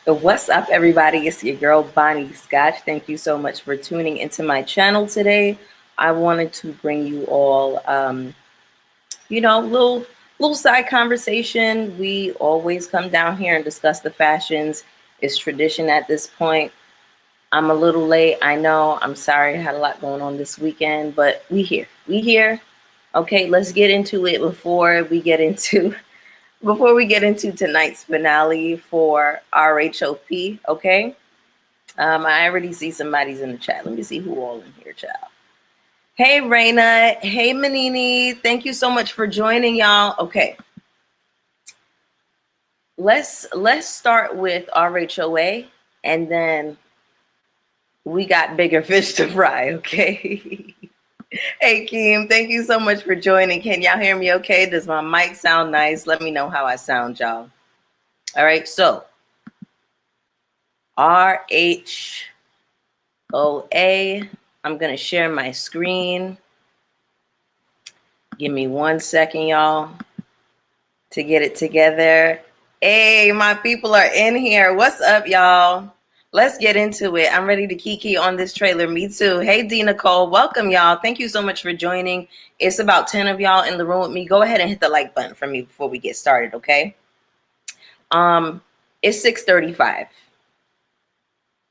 What's up, everybody? It's your girl, Bonnie Scotch. Thank you so much for tuning into my channel today. I wanted to bring you all, little side conversation. We always come down here and discuss the fashions. It's tradition at this point. I'm a little late. I know. I'm sorry. I had a lot going on this weekend, but we here. We here. Okay, let's get into it before we get into tonight's finale for RHOP, okay? I already see somebody's in the chat. Let me see who all in here, child. Hey, Raina. Hey, Manini. Thank you so much for joining, y'all. Okay. Let's start with RHOA, and then we got bigger fish to fry, okay? Hey, Keem, thank you so much for joining. Can y'all hear me okay? Does my mic sound nice? Let me know how I sound, y'all. All right, so RHOA. I'm going to share my screen. Give me 1 second, y'all, to get it together. Hey, my people are in here. What's up, y'all? Let's get into it. I'm ready to kiki on this trailer. Me too. Hey, D. Nicole. Welcome, y'all. Thank you so much for joining. It's about 10 of y'all in the room with me. Go ahead and hit the like button for me before we get started, okay? It's 6:35.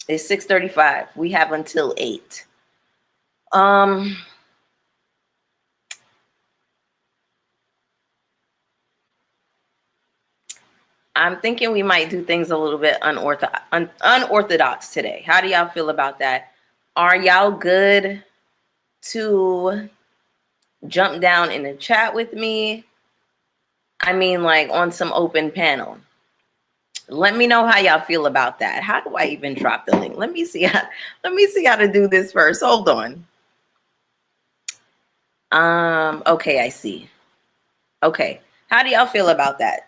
It's 6:35. We have until 8. I'm thinking we might do things a little bit unorthodox today. How do y'all feel about that? Are y'all good to jump down in the chat with me? I mean, like on some open panel. Let me know how y'all feel about that. How do I even drop the link? Let me see how to do this first. Hold on. Okay, I see. Okay. How do y'all feel about that?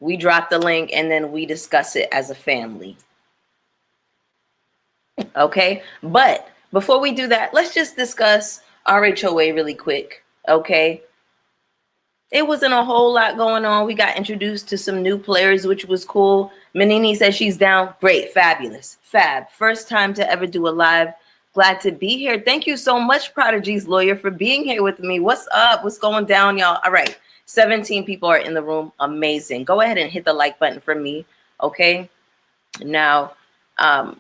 We drop the link and then we discuss it as a family. Okay, but before we do that, let's just discuss RHOA really quick. Okay, it wasn't a whole lot going on. We got introduced to some new players, which was cool. Manini says she's down. Great, fabulous, fab. First time to ever do a live. Glad to be here. Thank you so much, Prodigy's lawyer, for being here with me. What's up? What's going down, y'all? All right, 17 people are in the room. Amazing. Go ahead and hit the like button for me. Okay, now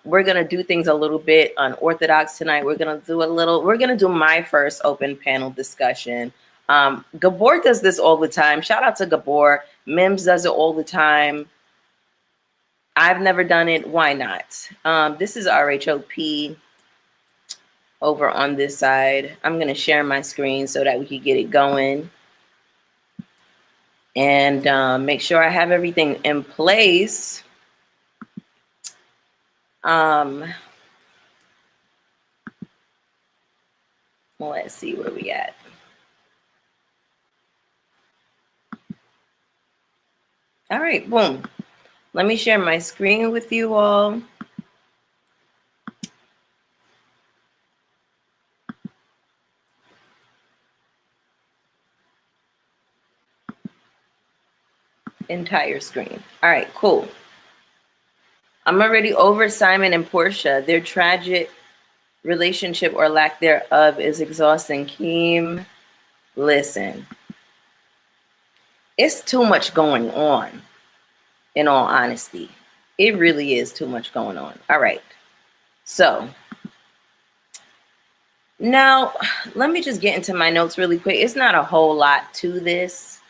we're gonna do things a little bit unorthodox tonight. We're gonna do my first open panel discussion. Gabor does this all the time. Shout out to Gabor. Mims does it all the time. I've never done it. Why not? This is RHOP over on this side. I'm gonna share my screen so that we can get it going and make sure I have everything in place. Let's see where we at. All right, boom. Let me share my screen with you all. Entire screen. All right, cool. I'm already over Simon and Portia. Their tragic relationship or lack thereof is exhausting. Keem, listen. It's too much going on, in all honesty. It really is too much going on. All right. So now let me just get into my notes really quick. It's not a whole lot to this.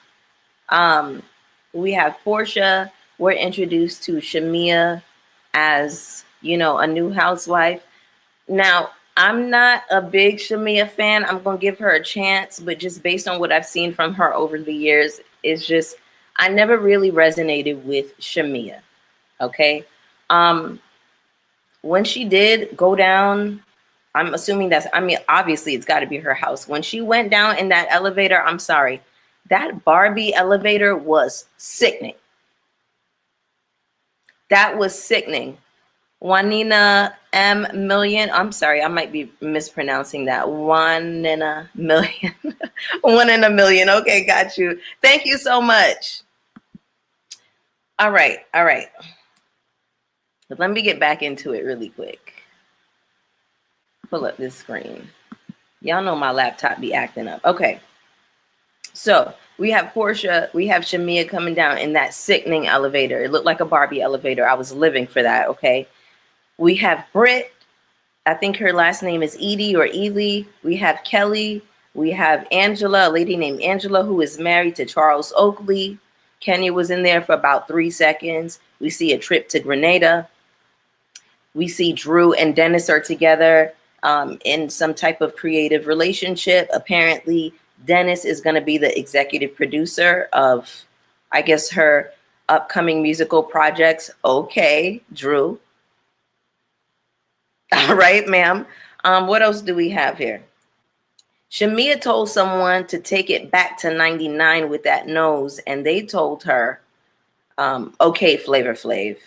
We have Portia. We're introduced to Shamia as, you know, a new housewife. Now, I'm not a big Shamia fan. I'm going to give her a chance, but just based on what I've seen from her over the years, it's just, I never really resonated with Shamia. Okay. When she did go down, I'm assuming obviously it's got to be her house. When she went down in that elevator, I'm sorry, that Barbie elevator was sickening. That was sickening. Juanina M. Million. I'm sorry, I might be mispronouncing that. 1 in a million. 1 in a million. Okay, got you. Thank you so much. All right. All right. But let me get back into it really quick. Pull up this screen. Y'all know my laptop be acting up. Okay. So we have Portia, we have Shamea coming down in that sickening elevator. It looked like a Barbie elevator. I was living for that. Okay. We have Britt. I think her last name is Edie or Ely. We have Kelly. We have Angela, a lady named Angela, who is married to Charles Oakley. Kenya was in there for about 3 seconds. We see a trip to Grenada. We see Drew and Dennis are together in some type of creative relationship. Apparently, Dennis is going to be the executive producer of, I guess, her upcoming musical projects. Okay, Drew. All right, ma'am. What else do we have here? Shamea told someone to take it back to 99 with that nose, and they told her, okay, Flavor Flav.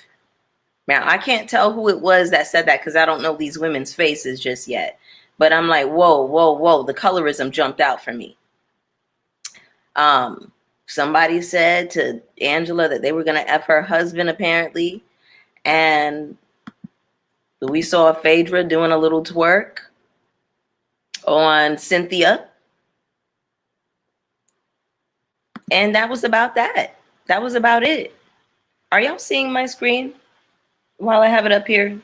Now, I can't tell who it was that said that because I don't know these women's faces just yet. But I'm like, whoa, whoa, whoa. The colorism jumped out for me. Somebody said to Angela that they were going to F her husband, apparently. And we saw Phaedra doing a little twerk on Cynthia. And that was about that. That was about it. Are y'all seeing my screen while I have it up here?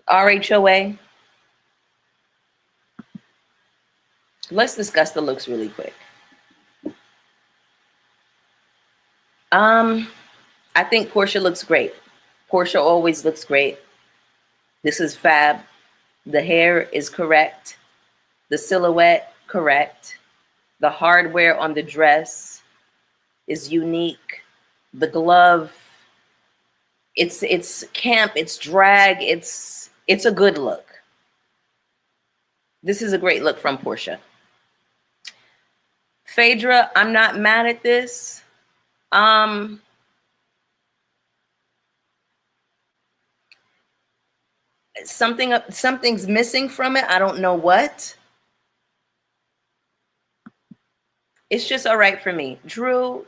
RHOA. Let's discuss the looks really quick. I think Portia looks great. Portia always looks great. This is fab. The hair is correct. The silhouette, correct. The hardware on the dress is unique. The glove, it's camp, it's drag, it's a good look. This is a great look from Portia. Phaedra, I'm not mad at this. Something's missing from it. I don't know what. It's just all right for me. Drew,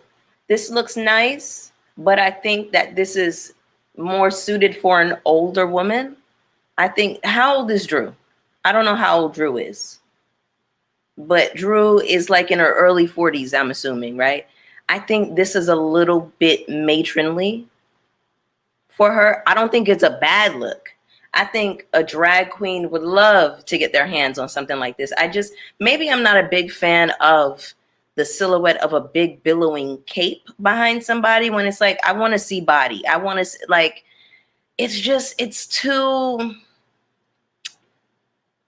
this looks nice, but I think that this is more suited for an older woman. I think, how old is Drew? I don't know how old Drew is, but Drew is like in her early 40s, I'm assuming, right? I think this is a little bit matronly for her. I don't think it's a bad look. I think a drag queen would love to get their hands on something like this. Maybe I'm not a big fan of the silhouette of a big billowing cape behind somebody when it's like, I want to see body. I want to, like, it's too,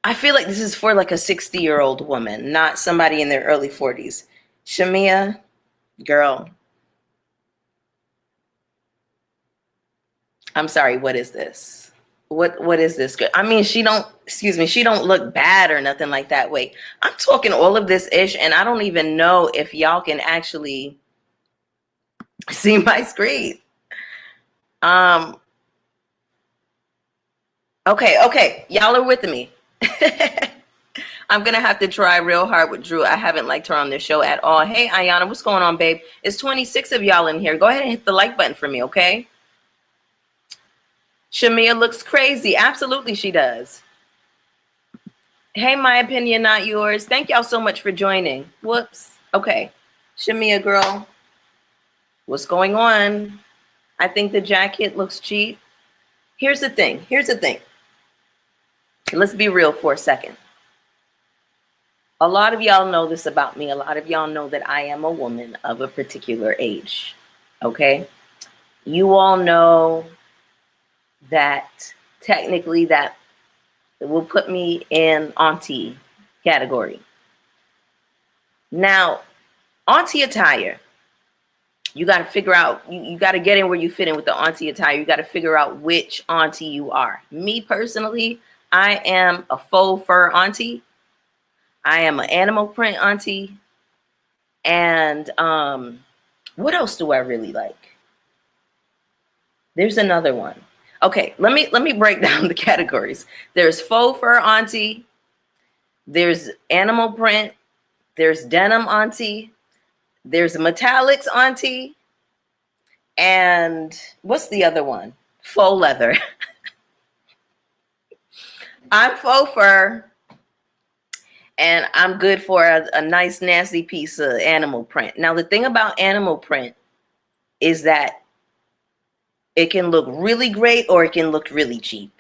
I feel like this is for like a 60-year-old woman, not somebody in their early 40s. Shamea, girl. I'm sorry, what is this? What is this? I mean, she don't look bad or nothing like that. Wait, I'm talking all of this ish, and I don't even know if y'all can actually see my screen. Okay, y'all are with me. I'm gonna have to try real hard with Drew. I haven't liked her on this show at all. Hey, Ayana, what's going on, babe? It's 26 of y'all in here. Go ahead and hit the like button for me, okay? Shamea looks crazy. Absolutely, she does. Hey, my opinion, not yours. Thank y'all so much for joining. Whoops. Okay. Shamea, girl, what's going on? I think the jacket looks cheap. Here's the thing. Let's be real for a second. A lot of y'all know this about me. A lot of y'all know that I am a woman of a particular age. Okay? You all know that technically that will put me in auntie category. Now, auntie attire, you got to figure out, you got to get in where you fit in with the auntie attire. You got to figure out which auntie you are. Me personally, I am a faux fur auntie. I am an animal print auntie. And what else do I really like? There's another one. Okay, let me break down the categories. There's faux fur auntie, there's animal print, there's denim auntie, there's metallics auntie, And what's the other one? Faux leather. I'm faux fur, and I'm good for a nice, nasty piece of animal print. Now, the thing about animal print is that it can look really great or it can look really cheap.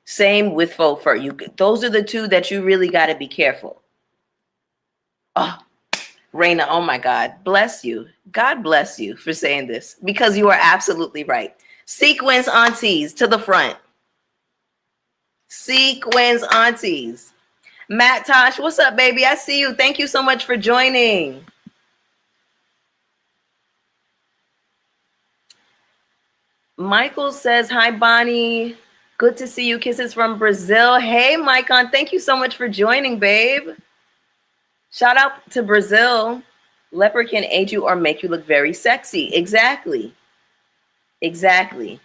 Same with faux fur. Those are the two that you really got to be careful. Oh, Raina, oh my God, bless you. God bless you for saying this, because you are absolutely right. Sequins aunties to the front. Sequins aunties. Matt Tosh, what's up, baby? I see you. Thank you so much for joining. Michael says, hi, Bonnie. Good to see you. Kisses from Brazil. Hey, Maicon, thank you so much for joining, babe. Shout out to Brazil. Leopard can age you or make you look very sexy. Exactly. Exactly.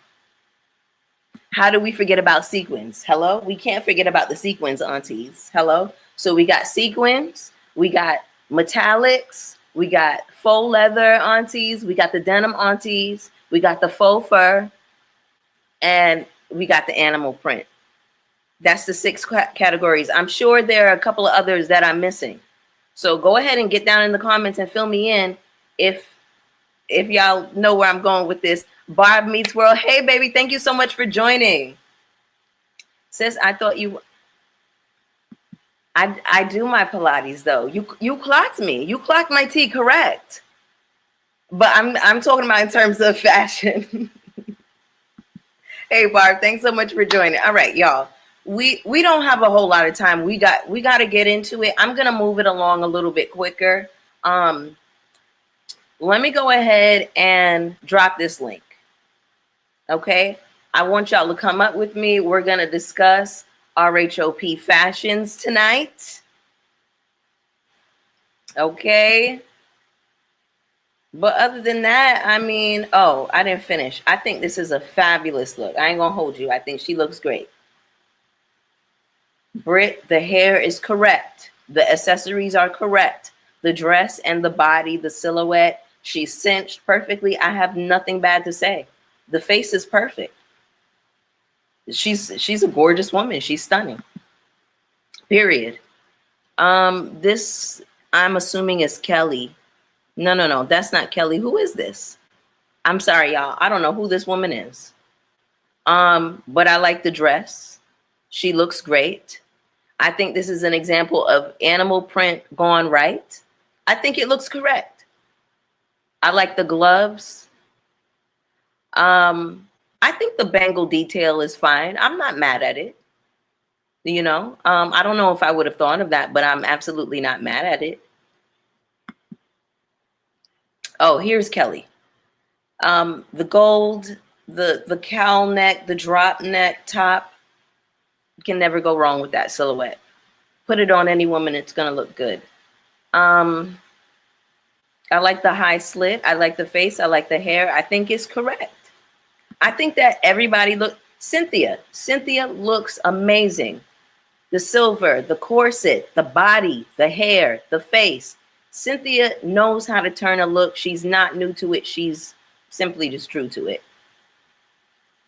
How do we forget about sequins? Hello? We can't forget about the sequins, aunties. Hello? So we got sequins, we got metallics, we got faux leather aunties, we got the denim aunties, we got the faux fur, and we got the animal print. That's the 6 categories. I'm sure there are a couple of others that I'm missing. So go ahead and get down in the comments and fill me in if y'all know where I'm going with this. Barb Meets World. Hey, baby, thank you so much for joining. Sis, I thought you... I do my Pilates, though. You clocked me. You clocked my T, correct. But I'm talking about in terms of fashion. Hey, Barb, thanks so much for joining. All right, y'all. We don't have a whole lot of time. We got to get into it. I'm going to move it along a little bit quicker. Let me go ahead and drop this link. Okay, I want y'all to come up with me. We're going to discuss RHOP fashions tonight. Okay. But other than that, I mean, oh, I didn't finish. I think this is a fabulous look. I ain't going to hold you. I think she looks great. Britt, the hair is correct. The accessories are correct. The dress and the body, the silhouette, she's cinched perfectly. I have nothing bad to say. The face is perfect. She's a gorgeous woman. She's stunning. Period. This, I'm assuming, is Kelly. No, that's not Kelly. Who is this? I'm sorry, y'all. I don't know who this woman is. But I like the dress. She looks great. I think this is an example of animal print gone right. I think it looks correct. I like the gloves. I think the bangle detail is fine. I'm not mad at it. You know, I don't know if I would have thought of that, but I'm absolutely not mad at it. Oh, here's Kelly. The gold, the cowl neck, the drop neck top. You can never go wrong with that silhouette. Put it on any woman, it's gonna look good. I like the high slit. I like the face. I like the hair. I think it's correct. I think that everybody Cynthia looks amazing. The silver, the corset, the body, the hair, the face. Cynthia knows how to turn a look. She's not new to it. She's simply just true to it.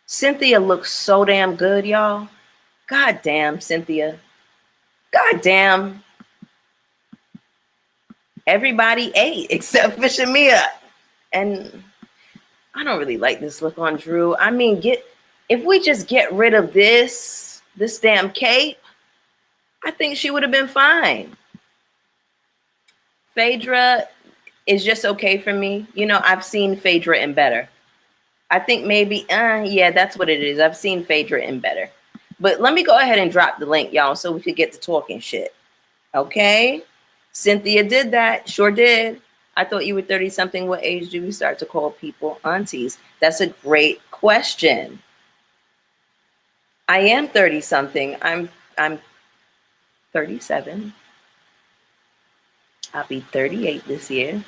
Cynthia looks so damn good, y'all. God damn, Cynthia. God damn. Everybody ate except for Shamia. And I don't really like this look on Drew. I mean, if we just get rid of this damn cape, I think she would have been fine. Phaedra is just okay for me. You know, I've seen Phaedra in better. I think maybe, yeah, that's what it is. I've seen Phaedra in better. But let me go ahead and drop the link, y'all, so we could get to talking shit. Okay? Cynthia did that. Sure did. I thought you were 30-something. What age do we start to call people aunties? That's a great question. I am 30-something. I'm 37. I'll be 38 this year.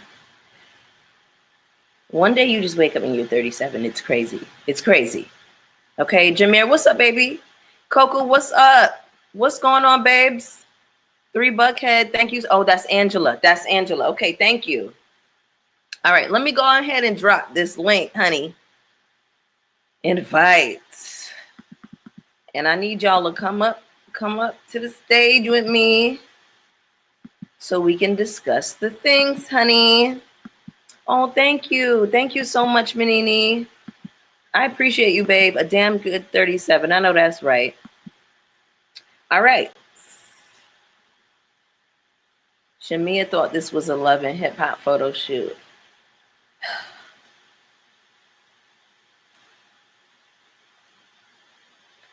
One day you just wake up and you're 37. It's crazy. It's crazy. Okay, Jameer, what's up, baby? Coco, what's up? What's going on, babes? 3 Buckhead, thank you. Oh, that's Angela. That's Angela. Okay, thank you. All right, let me go ahead and drop this link, honey. Invite. And I need y'all to come up to the stage with me so we can discuss the things, honey. Oh, thank you. Thank you so much, Menini. I appreciate you, babe. A damn good 37. I know that's right. All right. Shamia thought this was a Love and Hip Hop photo shoot.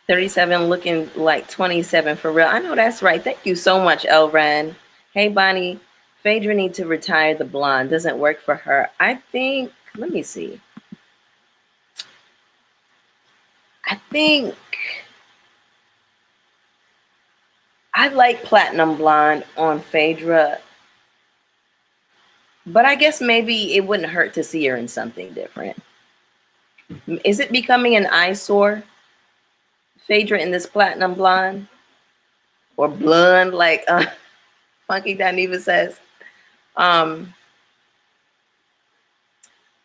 $37 looking like 27 for real. I know that's right. Thank you so much, Elren. Hey, Bonnie. Phaedra needs to retire the blonde. Doesn't work for her. I think, let me see. I think I like platinum blonde on Phaedra, but I guess maybe it wouldn't hurt to see her in something different. Is it becoming an eyesore, Phaedra in this platinum blonde? Or blonde, like Funky Dineva says.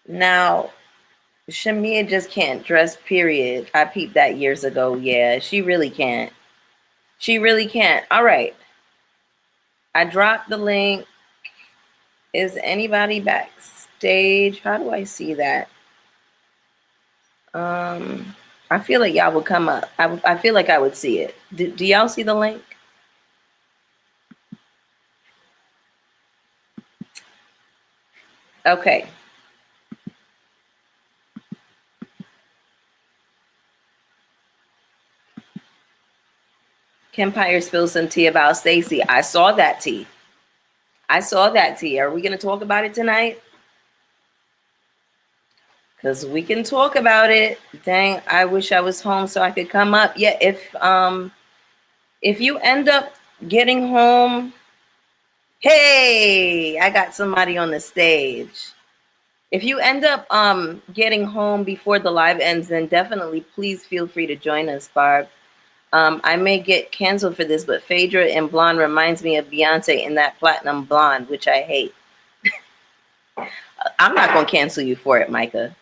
Now, Shamia just can't dress, period. I peeped that years ago. Yeah, she really can't. She really can't. All right. I dropped the link. Is anybody backstage? How do I see that? I feel like y'all would come up. I feel like I would see it. Do y'all see the link? Okay. Kempire spilled some tea about Stacy. I saw that tea. I saw that tea. Are we going to talk about it tonight? Because we can talk about it. Dang, I wish I was home so I could come up. Yeah, if you end up getting home, hey, I got somebody on the stage. If you end up getting home before the live ends, then definitely please feel free to join us, Barb. I may get canceled for this, but Phaedra in blonde reminds me of Beyonce in that platinum blonde, which I hate. I'm not going to cancel you for it, Micah.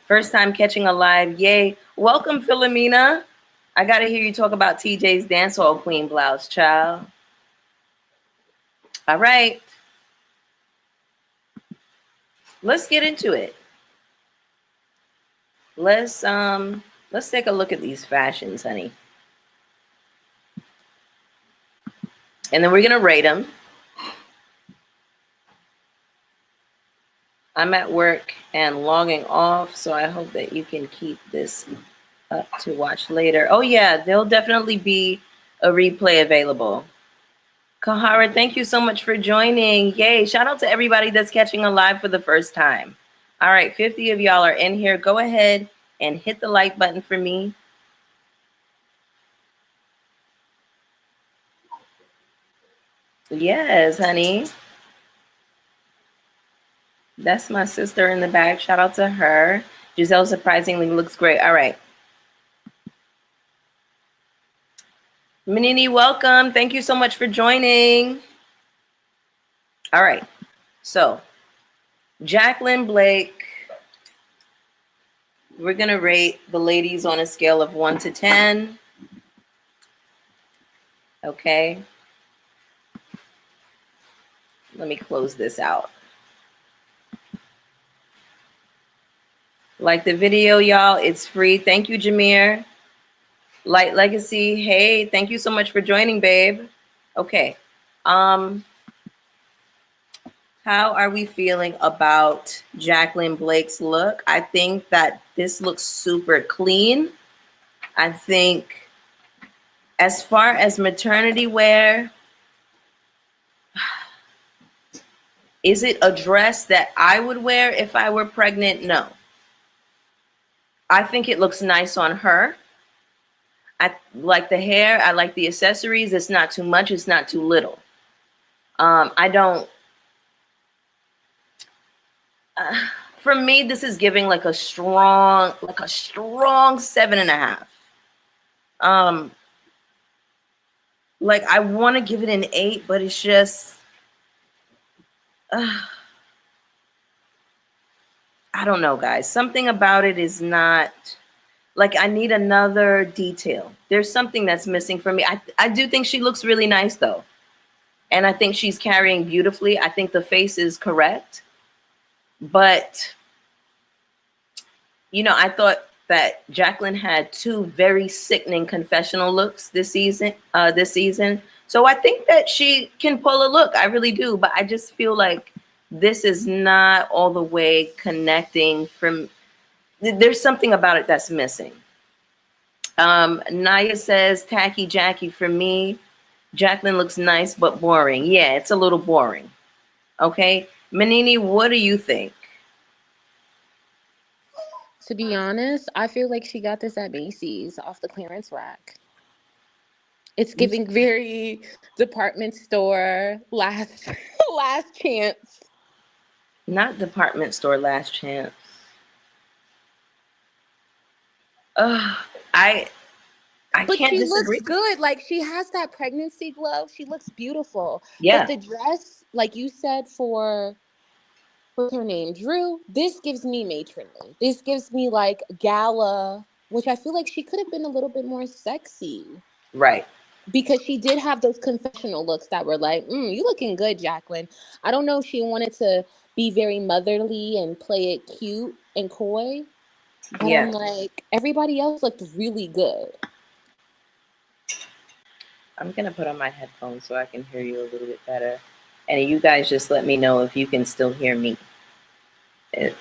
First time catching a live. Yay. Welcome, Philomena. I got to hear you talk about TJ's dancehall queen blouse, child. All right. Let's get into it. Let's take a look at these fashions, honey. And then we're going to rate them. I'm at work and logging off, so I hope that you can keep this up to watch later. Oh, yeah, there'll definitely be a replay available. Kahara, thank you so much for joining. Yay. Shout out to everybody that's catching a live for the first time. All right, 50 of y'all are in here. Go ahead and hit the like button for me. Yes, honey. That's my sister in the back. Shout out to her. Giselle surprisingly looks great. All right. Menini, welcome. Thank you so much for joining. All right. So, Jacqueline Blake. We're going to rate the ladies on a scale of 1 to 10. Okay. Let me close this out. Like the video, y'all. It's free. Thank you, Jameer. Light Legacy. Hey, thank you so much for joining, babe. Okay. How are we feeling about Jacqueline Blake's look? I think that this looks super clean. I think as far as maternity wear, is it a dress that I would wear if I were pregnant? No. I think it looks nice on her. I like the hair. I like the accessories. It's not too much. It's not too little. I don't. For me, this is giving like a strong 7.5. Like I want to give it an 8, but it's just. I don't know, guys. Something about it is not like I need another detail. There's something that's missing for me. I do think she looks really nice though. And I think she's carrying beautifully. I think the face is correct. But I thought that Jacqueline had two very sickening confessional looks this season. So I think that she can pull a look. I really do. But I just feel like this is not all the way connecting from. There's something about it that's missing. Naya says, tacky Jackie for me. Jacqueline looks nice but boring. Yeah, it's a little boring. Okay. Manini, what do you think? To be honest, I feel like she got this at Macy's off the clearance rack. It's giving very department store last last chance. Not department store last chance. I But can't she disagree. looks good. Like she has that pregnancy glow. She looks beautiful. Yeah. But the dress, like you said, for what's her name, Drew, this gives me matronly. This gives me like gala, which I feel like she could have been a little bit more sexy. Right. Because she did have those confessional looks that were like, you looking good, Jacqueline. I don't know if she wanted to be very motherly and play it cute and coy, but Yeah. I'm like, everybody else looked really good. I'm going to put on my headphones so I can hear you a little bit better. And you guys just let me know if you can still hear me.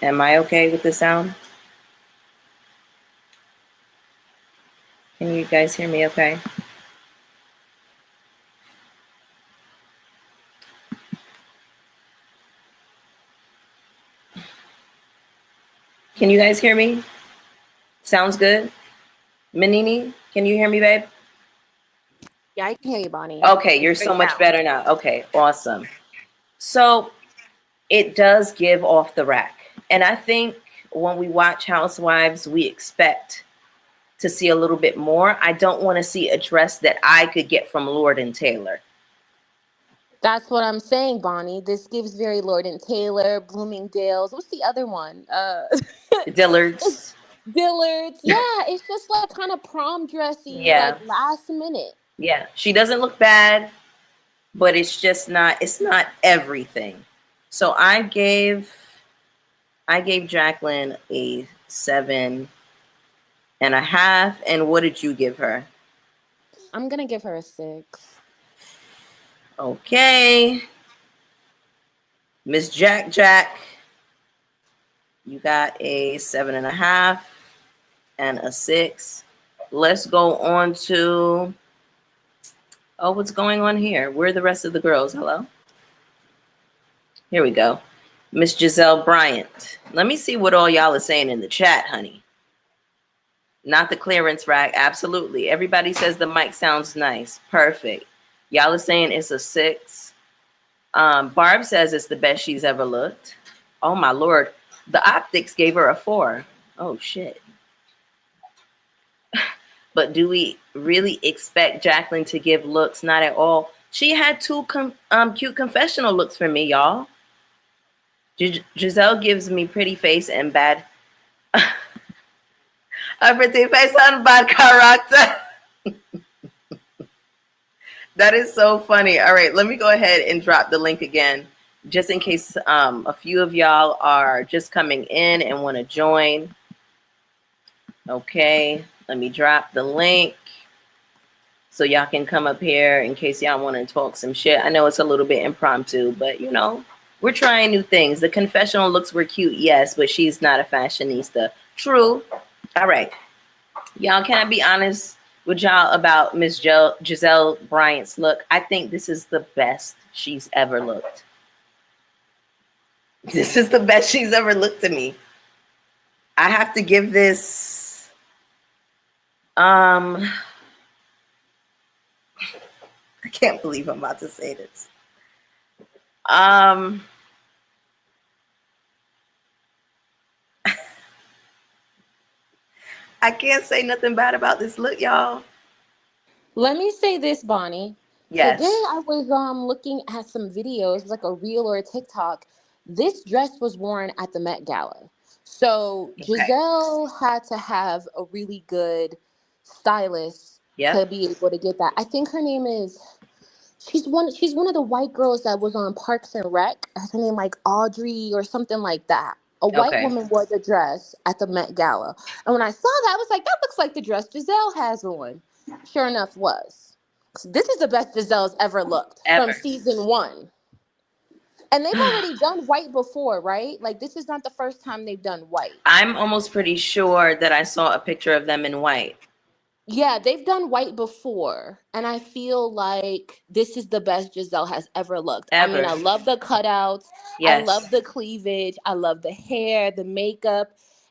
Am I okay with the sound? Can you guys hear me okay? Can you guys hear me? Sounds good? Manini, can you hear me, babe? Yeah, I can hear you, Bonnie. Okay, you're so much better now. Okay, awesome. So it does give off the rack. And I think when we watch Housewives, we expect to see a little bit more. I don't want to see a dress that I could get from Lord and Taylor. That's what I'm saying, Bonnie. This gives very Lord and Taylor, Bloomingdale's. What's the other one? Dillard's. Dillard's. Yeah, it's just like kind of prom dressy, Yeah. like last minute. Yeah. She doesn't look bad, but it's not everything. So I gave Jacqueline a 7.5. And what did you give her? I'm gonna give her a 6. Okay. Miss Jack, you got a 7.5 and a 6. Let's go on to, what's going on here? Where are the rest of the girls? Hello? Here we go. Miss Giselle Bryant. Let me see what all y'all are saying in the chat, honey. Not the clearance rack. Absolutely. Everybody says the mic sounds nice. Perfect. Y'all are saying it's a 6. Barb says it's the best she's ever looked. Oh my Lord. The optics gave her a 4. Oh shit. But do we really expect Jacqueline to give looks? Not at all. She had two cute confessional looks for me, y'all. Giselle gives me pretty face and bad. A pretty face and bad character. That is so funny. All right, let me go ahead and drop the link again, just in case a few of y'all are just coming in and want to join. Okay, let me drop the link so y'all can come up here in case y'all want to talk some shit. I know it's a little bit impromptu, but we're trying new things. The confessional looks were cute, yes, but she's not a fashionista. True. All right. Y'all, can I be honest with y'all about Miss Giselle Bryant's look? I think this is the best she's ever looked. This is the best she's ever looked to me. I have to give this I can't believe I'm about to say this. I can't say nothing bad about this look, y'all. Let me say this, Bonnie. Yes. Today I was looking at some videos, like a reel or a TikTok. This dress was worn at the Met Gala. So Okay. Giselle had to have a really good stylist to Yep. be able to get that. I think her name is she's one of the white girls that was on Parks and Rec. Her name like Audrey or something like that. A white Okay. woman wore the dress at the Met Gala. And when I saw that, I was like, that looks like the dress Giselle has on. Sure enough was. This is the best Giselle's ever looked from Ever. season 1. And they've already done white before, right? Like this is not the first time they've done white. I'm almost pretty sure that I saw a picture of them in white. Yeah, they've done white before, and I feel like this is the best Giselle has ever looked. I mean, Ever. I love the cutouts, I Yes. love the cleavage, I love the hair, the makeup.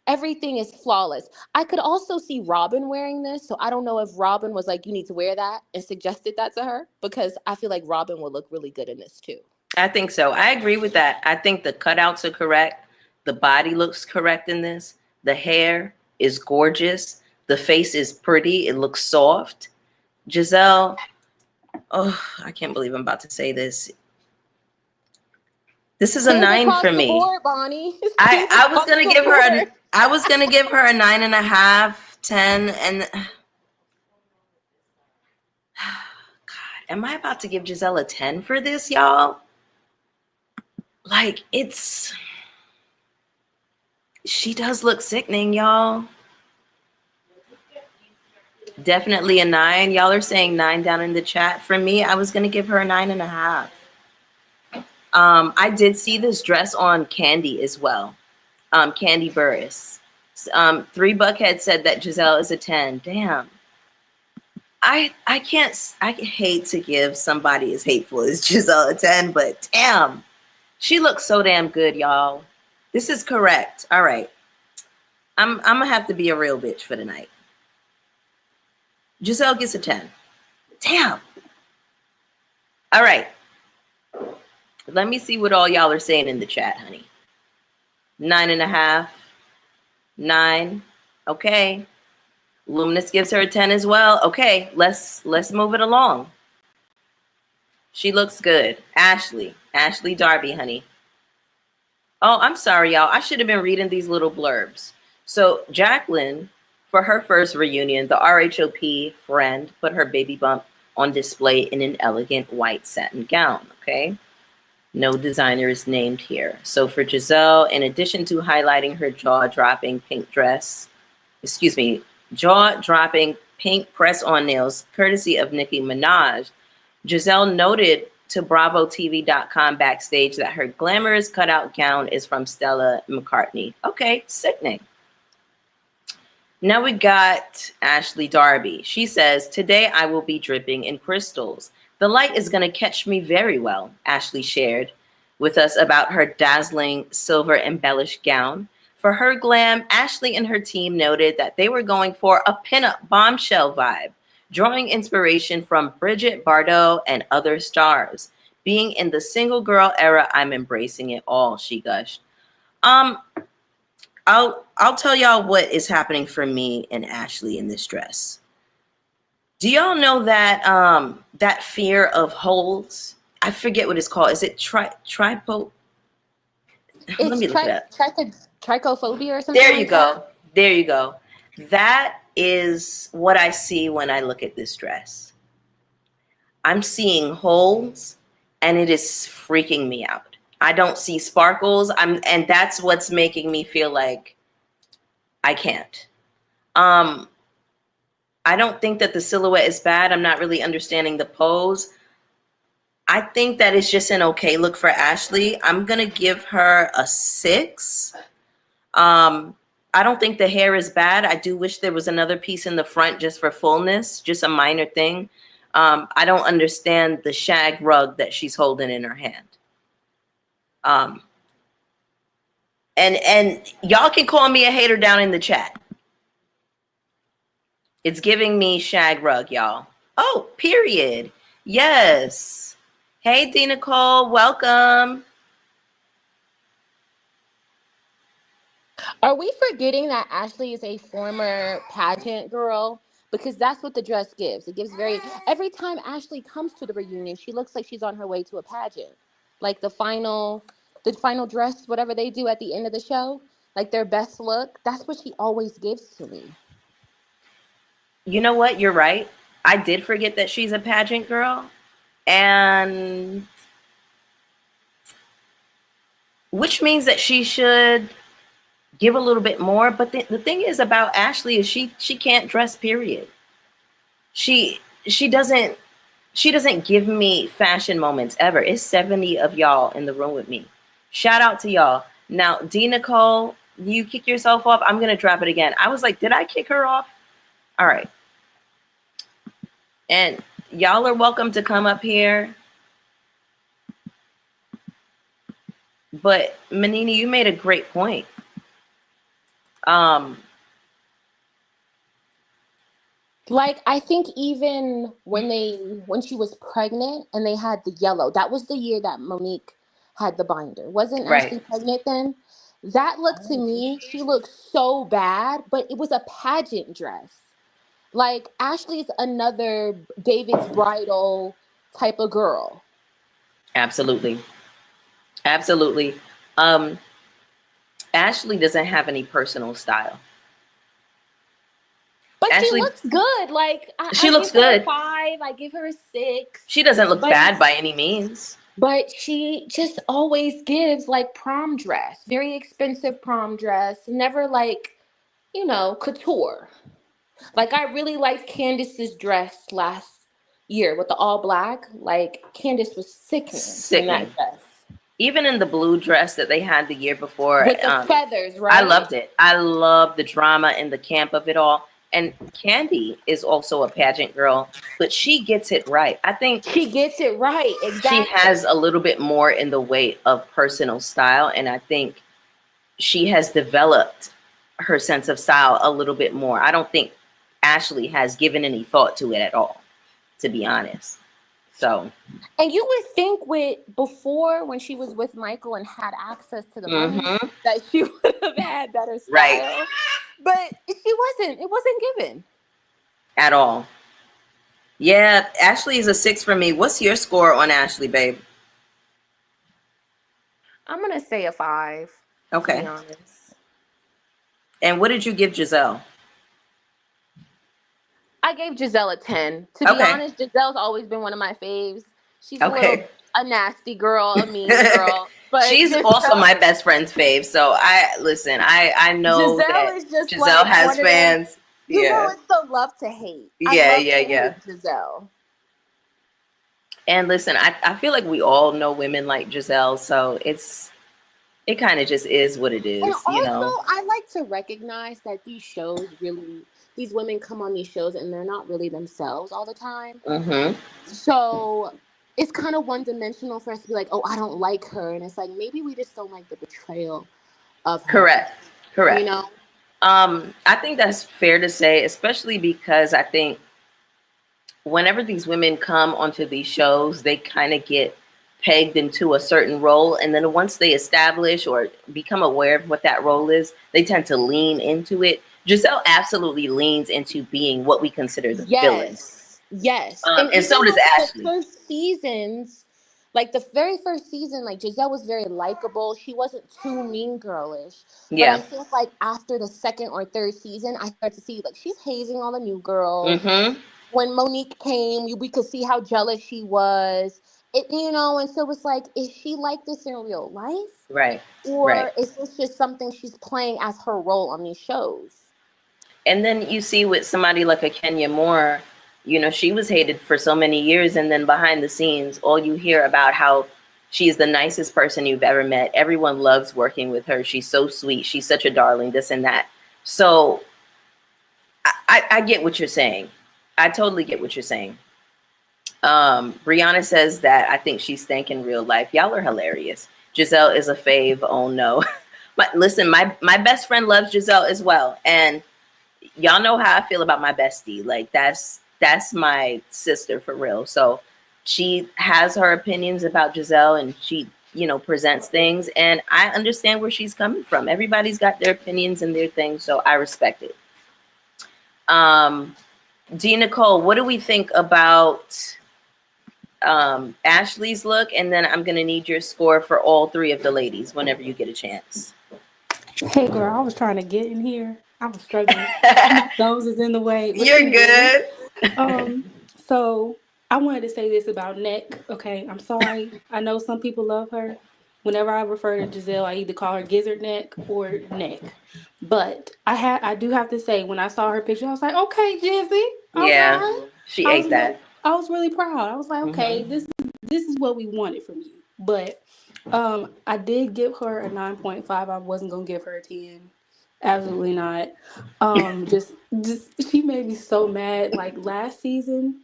Everything is flawless. I could also see Robin wearing this, so I don't know if Robin was like, "You need to wear that," and suggested that to her because I feel like Robin would look really good in this too. I think so. I agree with that. I think the cutouts are correct. The body looks correct in this. The hair is gorgeous. The face is pretty. It looks soft. Giselle, oh, I can't believe I'm about to say this. This is a Pink 9 across for the me. board, Bonnie. It's I, pink I was across gonna the give her board. I was gonna give her a 9.5, 10, and God, am I about to give Giselle a 10 for this, y'all? Like she does look sickening, y'all. Definitely a 9. Y'all are saying 9 down in the chat. For me, I was gonna give her a 9.5. I did see this dress on Candy as well. Candy Burris. 3Buckhead said that Giselle is a 10. Damn. I can't, I hate to give somebody as hateful as Giselle a 10, but damn, she looks so damn good, y'all. This is correct. All right. I'm gonna have to be a real bitch for the night. Giselle gets a 10. Damn. All right. Let me see what all y'all are saying in the chat, honey. 9.5. 9. Okay. Luminous gives her a 10 as well. Okay, let's move it along. She looks good. Ashley Darby, honey. Oh, I'm sorry, y'all. I should have been reading these little blurbs. So Jacqueline, for her first reunion, the RHOP friend put her baby bump on display in an elegant white satin gown. Okay. No designer is named here. So for Giselle, in addition to highlighting her jaw-dropping pink press-on nails, courtesy of Nicki Minaj, Giselle noted to BravoTV.com backstage that her glamorous cutout gown is from Stella McCartney. Okay, sickening. Now we got Ashley Darby. She says, today I will be dripping in crystals. The light is going to catch me very well, Ashley shared with us about her dazzling silver embellished gown. For her glam, Ashley and her team noted that they were going for a pinup bombshell vibe, drawing inspiration from Bridget Bardot and other stars. Being in the single girl era, I'm embracing it all, she gushed. I'll tell y'all what is happening for me and Ashley in this dress. Do y'all know that that fear of holes? I forget what it's called. Is it tripo? Let It's me look it up. trichophobia or something There you like that. go. There you go. That is what I see when I look at this dress. I'm seeing holes and it is freaking me out. I don't see sparkles. And that's what's making me feel like I can't. I don't think that the silhouette is bad. I'm not really understanding the pose. I think that it's just an okay look for Ashley. I'm going to give her a 6. I don't think the hair is bad. I do wish there was another piece in the front just for fullness, just a minor thing. I don't understand the shag rug that she's holding in her hand. And y'all can call me a hater down in the chat. It's giving me shag rug, y'all. Oh, period. Yes. Hey, D. Nicole, welcome. Are we forgetting that Ashley is a former pageant girl? Because that's what the dress gives. It gives every time Ashley comes to the reunion, she looks like she's on her way to a pageant. Like the final dress, whatever they do at the end of the show. like their best look, that's what she always gives to me. You know what? You're right. I did forget that she's a pageant girl. And which means that she should give a little bit more. But the thing is about Ashley is she can't dress, period. She doesn't give me fashion moments ever. It's 70 of y'all in the room with me. Shout out to y'all. Now, D. Nicole, you kick yourself off. I'm going to drop it again. I was like, did I kick her off? All right. And y'all are welcome to come up here. But Manini, you made a great point. Like, I think even when she was pregnant and they had the yellow, that was the year that Monique had the binder. Wasn't Right. Ashley pregnant then? That looked to me, she looked so bad, but it was a pageant dress. Like, Ashley's another David's Bridal type of girl. Absolutely. Absolutely. Ashley doesn't have any personal style. But Ashley, she looks good. Like, she looks give her good. a 5. I give her a 6. She doesn't look bad by any means. But she just always gives like prom dress, very expensive prom dress, never like, couture. Like, I really liked Candace's dress last year with the all black. Like, Candace was sickening in that dress. Even in the blue dress that they had the year before. With the feathers, right? I loved it. I love the drama and the camp of it all. And Candy is also a pageant girl, but she gets it right. I think she gets it right. Exactly. She has a little bit more in the way of personal style. And I think she has developed her sense of style a little bit more. I don't think Ashley has given any thought to it at all, to be honest. So, and you would think before when she was with Michael and had access to the money that she would have had better style. Right. But she wasn't. It wasn't given. At all. Yeah, Ashley is a 6 for me. What's your score on Ashley, babe? I'm going to say a 5. Okay. To be honest. And what did you give Giselle? I gave Giselle a 10. To be honest, Giselle's always been one of my faves. She's a nasty girl, a mean girl. But she's also my best friend's fave. So I know Giselle has fans. It's the love to hate. Yeah. Giselle. And listen, I feel like we all know women like Giselle, so it kind of just is what it is. And also, I like to recognize that these women come on these shows and they're not really themselves all the time. Mm-hmm. So it's kind of one-dimensional for us to be like, oh, I don't like her. And it's like, maybe we just don't like the betrayal of her. Correct. I think that's fair to say, especially because I think whenever these women come onto these shows, they kind of get pegged into a certain role. And then once they establish or become aware of what that role is, they tend to lean into it. Giselle absolutely leans into being what we consider the villain. Yes. And so does Ashley. The first seasons, like the very first season, like Giselle was very likable. She wasn't too mean girlish. Yeah. But I feel like after the second or third season, I started to see like she's hazing all the new girls. Mm-hmm. When Monique came, we could see how jealous she was. And so it's like, is she like this in real life? Right. Or is this just something she's playing as her role on these shows? And then you see with somebody like a Kenya Moore, she was hated for so many years. And then behind the scenes, all you hear about how she's the nicest person you've ever met. Everyone loves working with her. She's so sweet. She's such a darling, this and that. So I get what you're saying. I totally get what you're saying. Brianna says that I think she stank in real life. Y'all are hilarious. Giselle is a fave. Oh no. But listen, my best friend loves Giselle as well. And y'all know how I feel about my bestie. Like that's my sister for real. So she has her opinions about Giselle and she, presents things. And I understand where she's coming from. Everybody's got their opinions and their things. So I respect it. D. Nicole, what do we think about Ashley's look? And then I'm going to need your score for all 3 of the ladies whenever you get a chance. Hey girl, I was trying to get in here. I was struggling. My thumbs is in the way. But You're anyway, good. um, so I wanted to say this about Neck. Okay, I'm sorry. I know some people love her. Whenever I refer to Giselle, I either call her Gizzard Neck or Neck. But I do have to say, when I saw her picture, I was like, okay, Jizzy, all Yeah, right. she I ate was really, that. I was really proud. I was like, okay, Hmm. this is what we wanted from you. But I did give her a 9.5. I wasn't gonna give her a 10. Absolutely not. Just she made me so mad. Like last season,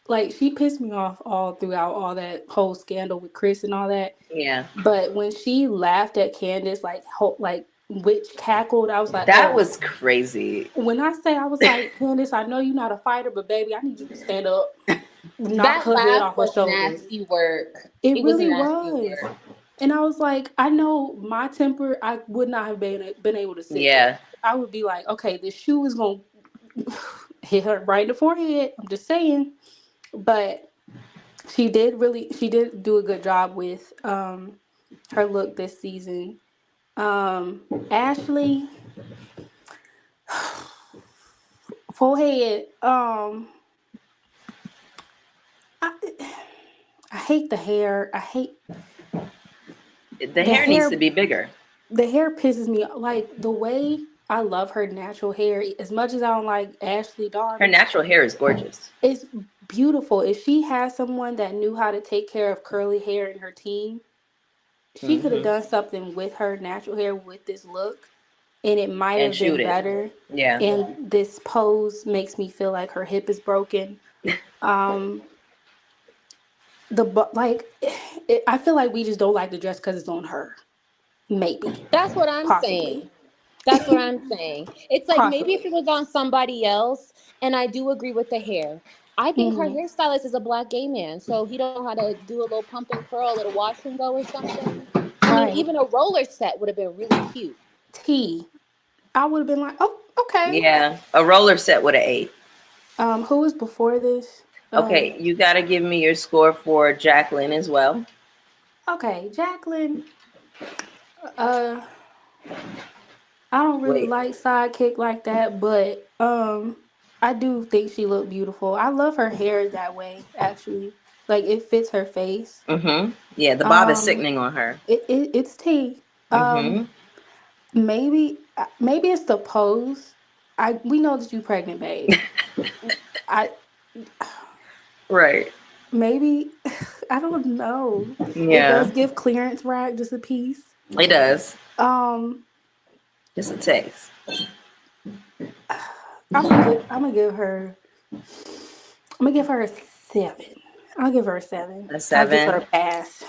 like she pissed me off all throughout all that whole scandal with Chris and all that. Yeah, But when she laughed at Candace, like like witch cackled, I was like, that oh. was crazy. When I say I was like, Candace, I know you're not a fighter, but baby, I need you to stand up, knock That her head laugh off her was shoulders. nasty work. It It was really nasty was. work. And I was like, I know my temper, I would not have been able to sit there. Yeah, I would be like, okay, the shoe is gonna hit her right in the forehead. I'm just saying. But she did do a good job with her look this season. Ashley, forehead, I, I hate the hair. I hate the the hair needs to hair. be bigger. The hair pisses me off. Like the way I love her natural hair, as much as I don't like Ashley Her Darby, natural hair is gorgeous. it's beautiful. If she had someone that knew how to take care of curly hair in her team, she could have Hmm. done something with her natural hair with this look, and it might And have been shoot it. better. Yeah, And this pose makes me feel like her hip is broken. Um, like, I feel like we just don't like the dress because it's on her. Maybe, That's what I'm possibly, saying. That's what I'm saying. It's like maybe if possibly. it was on somebody else, and I do agree with the hair. I think her Hmm. hairstylist is a black gay man, so he don't know how to do a little pump and curl, a little wash and go or something. I mean, Right. even a roller set would have been really cute. T. I would have been like, oh, okay. yeah. A roller set with an 8. Who was before this? Okay, you got to give me your score for Jacqueline as well. Okay, Jacqueline. Uh, I don't really Wait. like sidekick like that, but I do think she looked beautiful. I love her hair that way. Actually, like it fits her face. Mm-hmm. Yeah, the bob is Um, sickening on her. it's T. Mm-hmm. Maybe it's the pose. We know that you pregnant, babe. I Right. maybe I don't know. It Yeah, does give clearance rack just a piece. it does. Um, Just a taste. I'm gonna give her a 7. I'll give her a 7. A I'll give her a 7. pass.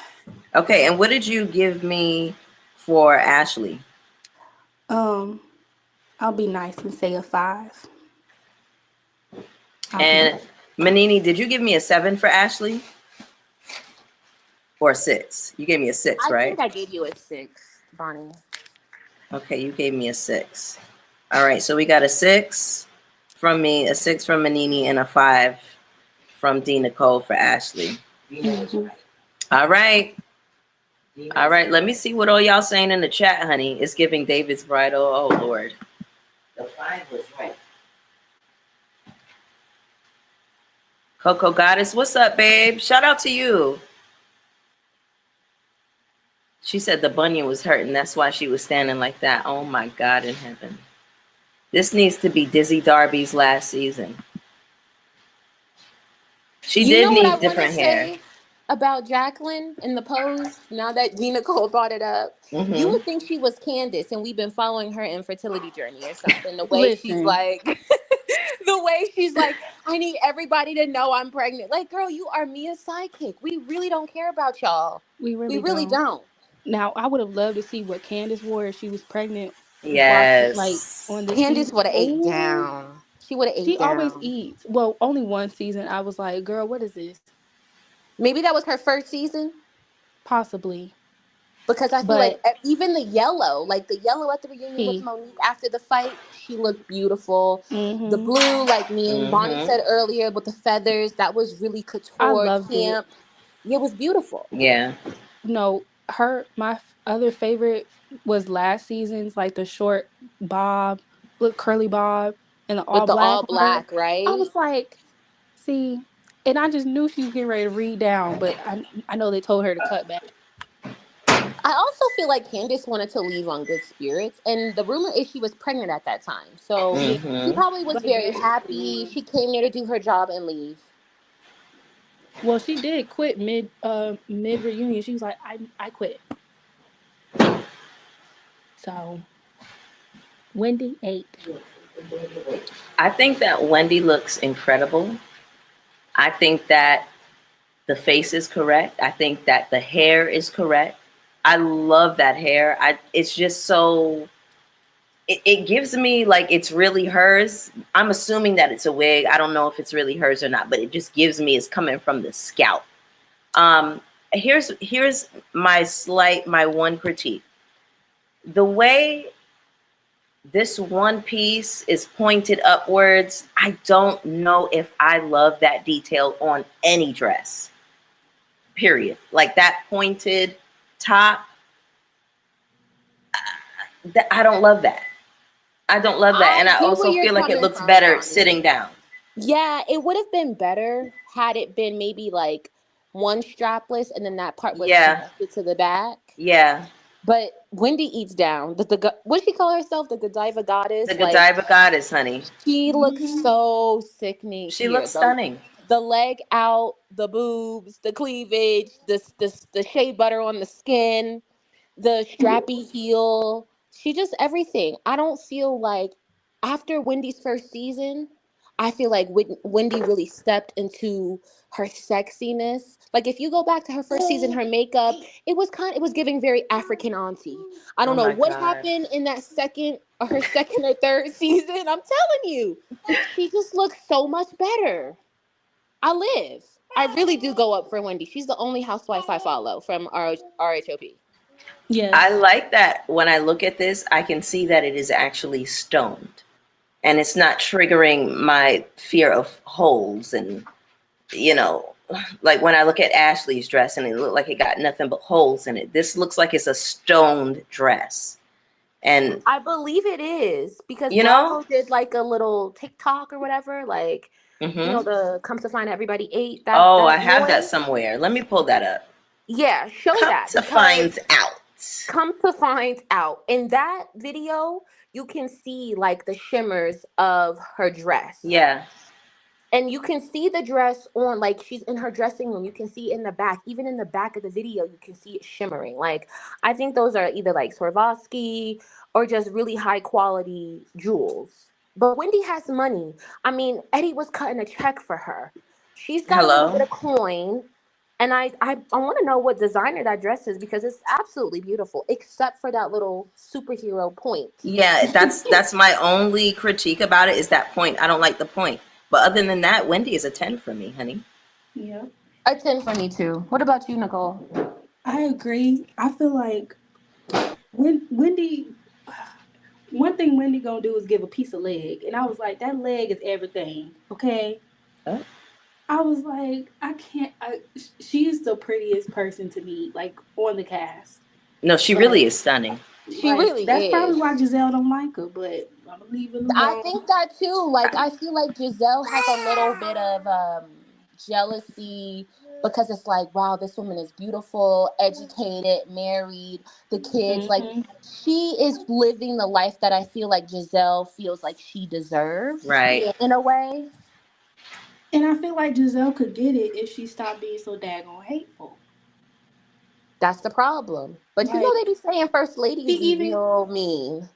Okay, and what did you give me for Ashley? Um, I'll be nice and say a 5. I'll be And nice. Manini, did you give me a 7 for Ashley? Or a 6? You gave me a 6, I right? think I gave you a 6, Bonnie. Okay, you gave me a 6. All right, so we got a 6 from me, a 6 from Manini, and a 5 from D. Nicole for Ashley. Hmm. All right. All right, let me see what all y'all saying in the chat, honey. It's giving David's bridal. Oh, Lord. The 5 was right. Coco Goddess, what's up, babe? Shout out to you. She said the bunion was hurting. That's why she was standing like that. Oh, my God in heaven. This needs to be Dizzy Darby's last season. She You did know what I need want to different hair. say about Jacqueline in the pose? Now that Gina Cole brought it up, you Mm-hmm. would think she was Candace, and we've been following her infertility journey or something. The way she's Listen, like, the way she's like, I need everybody to know I'm pregnant. Like, girl, you are Mia's sidekick. We really don't care about y'all. we We really really don't. don't. Now, I would have loved to see what Candace wore if she was pregnant. Watching like Yes. on this Candace season. would have ate Oh, down. She would have ate she always down. eats. Well, only one season. I was like, girl, what is this? Maybe that was her first season. Possibly, Because I feel like but even like the yellow at the reunion with he. Monique after the fight, she looked beautiful. The Mm-hmm. blue, like me and Bonnie Mm-hmm. said earlier, with the feathers, that was really I couture, loved it. camp. It was beautiful. Yeah. No, other favorite was last season's, like the short bob, look curly bob, and the With all the black all on her. black, I right? was like, see, and I just knew she was getting ready to read down, but I know they told her to cut back. I also feel like Candace wanted to leave on good spirits, and the rumor is she was pregnant at that time. So Yeah, she Mm-hmm. probably was like very very happy. early She on. came there to do her job and leave. Well, she did quit mid reunion. She was like, I quit. So Wendy 8. I think that Wendy looks incredible. I think that the face is correct. I think that the hair is correct. I love that hair. It's just so it gives me like it's really hers. I'm assuming that it's a wig. I don't know if it's really hers or not, but it just gives me it's coming from the scalp. Um, here's my one critique. The way this one piece is pointed upwards, I don't know if I love that detail on any dress. Period. Like that pointed top, I don't love that. I don't love that. I And I get where also you're feel like it coming looks from, better Bonnie. sitting down. Yeah, it would have been better had it been maybe like one strapless and then that part was Yeah. connected to the back. Yeah. But Wendy eats down. What she call herself? The Godiva The goddess? Like Godiva goddess, honey. she looks Hmm. so sickening She here. looks stunning. The leg out, the boobs, the cleavage, the shea butter on the skin, the strappy heel. She just everything. I don't feel like after Wendy's first season, I feel like Wendy really stepped into her sexiness. Like if you go back to her first season, her makeup, it was giving very African auntie. I Oh don't know my what God. happened in that second or her second or third season. I'm telling you, she just looks so much better. I live. I really do go up for Wendy. She's the only housewife I follow from RHOP. I Yes. like that when I look at this, I can see that it is actually stoned. And it's not triggering my fear of holes and, you know, like when I look at Ashley's dress and it looked like it got nothing but holes in it. This looks like it's a stoned dress. And, I believe it is because you know, Bravo did like a little TikTok or whatever, like hmm, the comes to find everybody ate oh, I that have that noise. somewhere. Let me pull that up. Yeah, show Come that to because find out. come to find out in that video you can see like the shimmers of her dress. Yeah. And you can see the dress on, like she's in her dressing room. You can see in the back, even in the back of the video, you can see it shimmering. Like I think those are either like Swarovski or just really high quality jewels. But Wendy has money. I mean, Eddie was cutting a check for her. She's got a little bit Hello. of coin. And I want to know what designer that dress is because it's absolutely beautiful, except for that little superhero point. Yeah, that's my only critique about it is that point. I don't like the point. But other than that, Wendy is a 10 for me, honey. Yeah. A 10 for me too. What about you, Nicole? I agree. I feel like Wendy, one thing Wendy gonna do is give a piece of leg, and I was like, that leg is everything. Okay. Oh. I was like, I can't. She is the prettiest person to me, like on the cast. No, she But really is stunning. She like, really that's probably is. why Giselle don't like her. But I'm gonna leave it I alone. think that too. Like I feel like Giselle has a little bit of jealousy because it's like, wow, this woman is beautiful, educated, married, the kids. Like Hmm. she is living the life that I feel like Giselle feels like she deserves Right. Yeah. in a way. And I feel like Giselle could get it if she stopped being so daggone hateful. That's the problem. But you know they Like be saying first she ladies be even, real mean.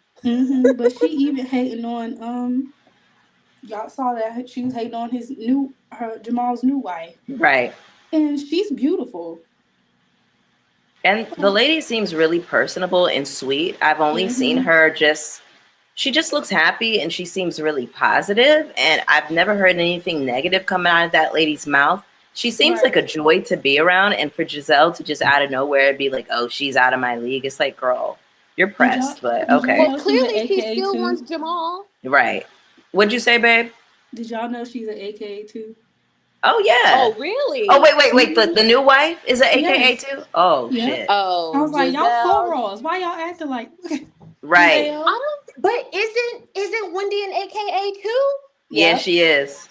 but she even hating on y'all saw that she was hating on her Jamal's new wife, Right. and she's beautiful. And the lady seems really personable and sweet. I've only seen Mm-hmm. her she just looks happy and she seems really positive. And I've never heard anything negative come out of that lady's mouth. She seems like Right. a joy to be around. And for Giselle to just out of nowhere be like, oh, she's out of my league. It's like, girl, you're pressed, but Did y'all okay. Well, know she's an clearly she AKA still wants too? Jamal. Right. What'd you say, babe? Did y'all know she's an AKA too? Oh yeah. Oh, really? Oh wait. The new wife is an AKA Yes. too. Oh Yep. shit. I Oh, was like, y'all full Giselle. rolls. Why y'all acting like Right. I Giselle? don't. But isn't Wendy an AKA too? Yeah, Yep. she is.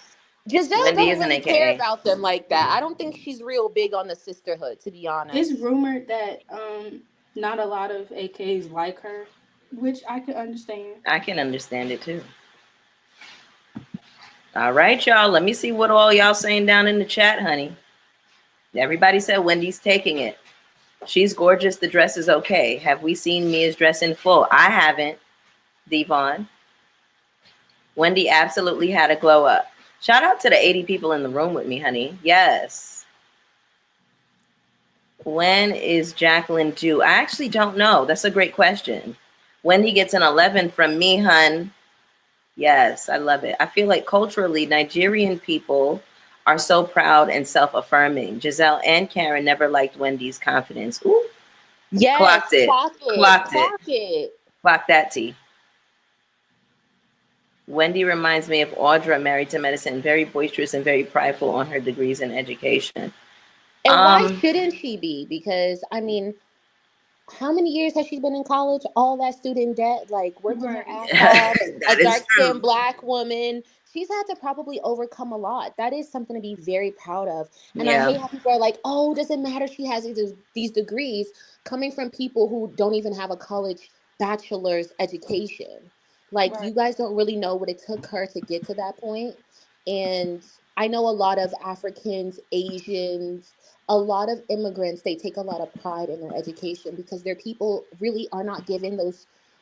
Giselle Wendy don't is an really care AKA. about them like that. I don't think she's real big on the sisterhood, to be It's honest. rumored that not a lot of AKs like her, which I could understand. I can understand it too. All right, y'all. Let me see what all y'all saying down in the chat, honey. Everybody said Wendy's taking it. She's gorgeous. The dress is okay. Have we seen Mia's dress in full? I haven't, Devon. Wendy absolutely had a glow up. Shout out to the 80 people in the room with me, honey. Yes. When is Jacqueline due? I actually don't know. That's a great question. Wendy gets an 11 from me, hun. Yes, I love it. I feel like culturally, Nigerian people are so proud and self-affirming. Giselle and Karen never liked Wendy's confidence. Ooh, Yes, clocked it. clock it, Clocked it. clock it. Clock that T. Wendy reminds me of Audra, Married to Medicine, very boisterous and very prideful on her degrees in education. And why shouldn't she be? Because I mean, how many years has she been in college? All that student debt, like working her Right. ass off, a That is dark skinned true. black woman. She's had to probably overcome a lot. That is something to be very proud of. And I Yeah. hate how people are like, oh, doesn't matter. She has these degrees coming from people who don't even have a college bachelor's education. Like, Right. you guys don't really know what it took her to get to that point. And I know a lot of Africans, Asians, a lot of immigrants, they take a lot of pride in their education because their people really are not given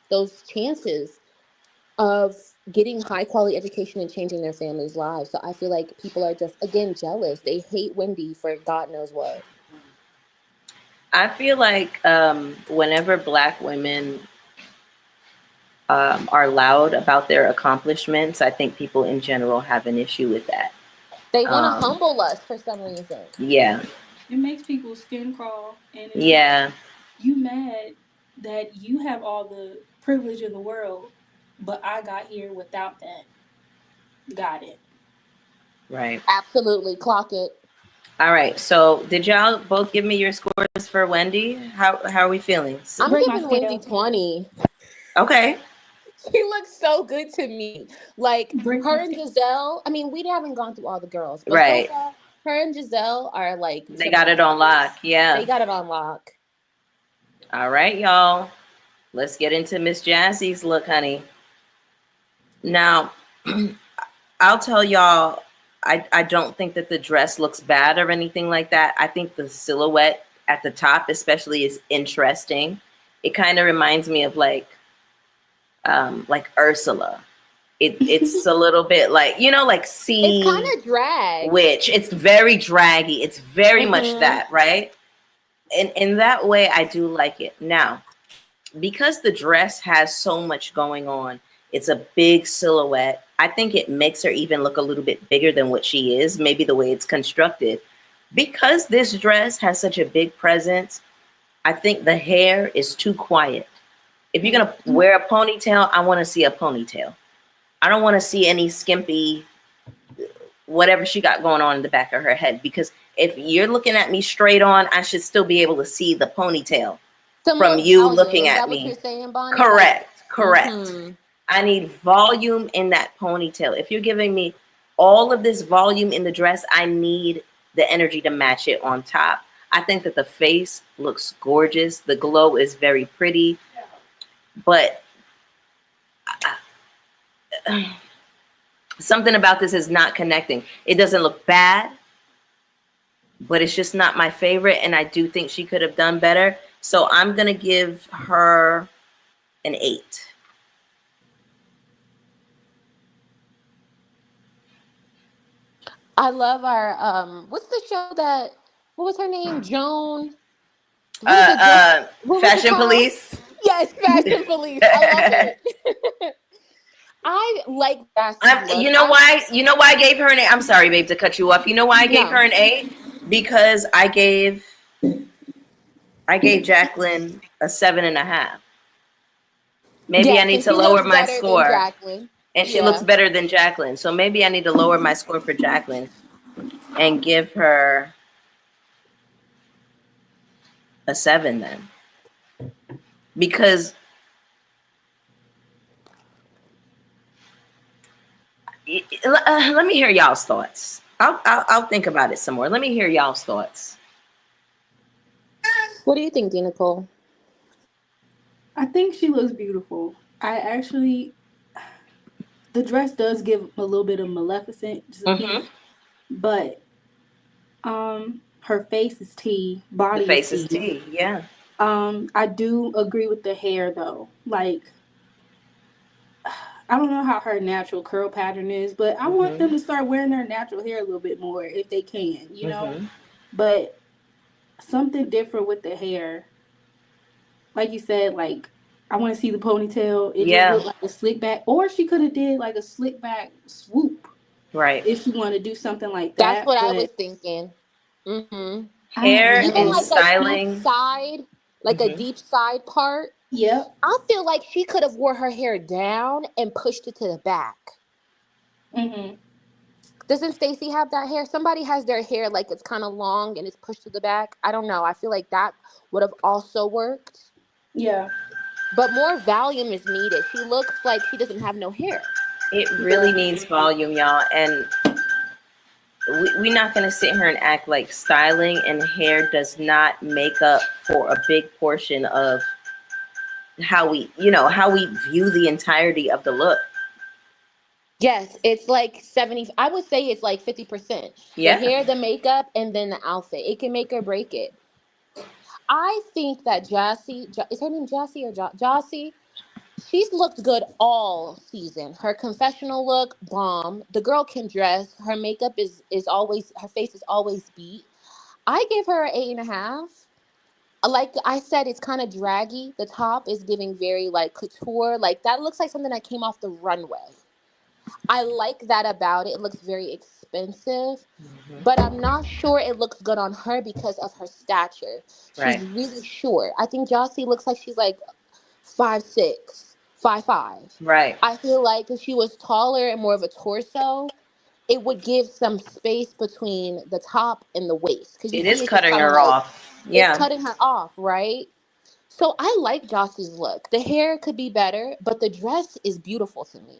those chances of getting high quality education and changing their families' lives. So I feel like people are just again jealous. They hate Wendy for God knows what. I feel like whenever Black women are loud about their accomplishments, I think people in general have an issue with that. They want to Um, humble us for some reason. yeah. It makes people's skin crawl, and it's like Yeah. you mad that you have all the privilege in the world, but I got here without that. Got it. Right. Absolutely, clock it. All right. So did y'all both give me your scores for Wendy? How are we feeling? I'm Break my giving Wendy scale. 20. Okay. She looks so good to me. Like Break her my and scale. Giselle. I mean, we haven't gone through all the girls, but so Right. far, her and Giselle are like They got it on lock. tremendous. Yeah. They got it on lock. All right, y'all. Let's get into Miss Jazzy's look, honey. Now, I'll tell y'all, I don't think that the dress looks bad or anything like that. I think the silhouette at the top, especially, is interesting. It kind of reminds me of like Ursula. It's a little bit like, like It's kind sea of drag. witch. It's very draggy. It's very much Mm-hmm. that, right? And in that way, I do like it. Now, because the dress has so much going on, it's a big silhouette. I think it makes her even look a little bit bigger than what she is, maybe the way it's constructed. Because this dress has such a big presence, I think the hair is too quiet. If you're going to wear a ponytail, I want to see a ponytail. I don't want to see any skimpy, whatever she got going on in the back of her head. Because if you're looking at me straight on, I should still be able to see the ponytail Some from more you volume. looking Is at that what you're me. saying, Bonnie? Correct. Like, Correct. I need volume in that ponytail. If you're giving me all of this volume in the dress, I need the energy to match it on top. I think that the face looks gorgeous. The glow is very pretty, but something about this is not connecting. It doesn't look bad, but it's just not my favorite. And I do think she could have done better. So I'm going to give her an 8. I love our what's the show that what was her name? Joan. What was it? What was it Fashion called? Police. Yes, Fashion Police. I love it. I like Bassie's look. You know why? You know why I gave her an 8? I'm sorry, babe, to cut you off. You know why I gave her No. an 8? Because I gave Jacqueline a 7.5. Maybe I Yes, need and to she lower looks my better than score. Jacqueline. And she looks Yeah. better than Jacqueline. So maybe I need to lower my score for Jacqueline. and give her a 7 then. Because let me hear y'all's thoughts. I'll think about it some more. Let me hear y'all's thoughts. What do you think, D. Nicole? I think she looks beautiful. I actually, the dress does give a little bit of Maleficent, just a Mm-hmm. piece, but her face is T, The body is face is T. T. Yeah. I do agree with the hair though. Like, I don't know how her natural curl pattern is, but I want them Mm-hmm. to start wearing their natural hair a little bit more if they can, you know? Mm-hmm. But something different with the hair. Like you said, like I want to see the ponytail. It just Yeah. looked like a slick back, or she could have did like a slick back swoop Right. if she want to do something like That's that. what I was But thinking. Hmm. I don't Hair Even and know. like a deep styling. side, like a Mm-hmm. deep side part. Yep. I feel like she could have wore her hair down and pushed it to the back. Mhm. Doesn't Stacy have that hair? Somebody has their hair like it's kind of long and it's pushed to the back. I don't know. I feel like that would have also worked. Yeah. But more volume is needed. She looks like she doesn't have no hair. It really Yeah. needs volume, y'all. And we're not going to sit here and act like styling and hair does not make up for a big portion of how we view the entirety of the look. Yes, it's like 70. I would say it's like 50%. The Yeah. hair, the makeup, and then the outfit. It can make or break it. I think that is her name Jassy or Jossie? She's looked good all season. Her confessional look, bomb. The girl can dress. Her makeup is always, her face is always beat. I give her an 8.5. Like I said, it's kind of draggy. The top is giving very like couture. Like that looks like something that came off the runway. I like that about it. It looks very expensive, Mm-hmm. but I'm not sure it looks good on her because of her stature. Right. She's really short. I think Jossie looks like she's like 5'6", 5'5". Right. I feel like if she was taller and more of a torso, it would give some space between the top and the waist. Because you It see, is it's just cutting kind of her like, off. it's Yeah. cutting her off, right? So I like Joss's look. The hair could be better, but the dress is beautiful to me.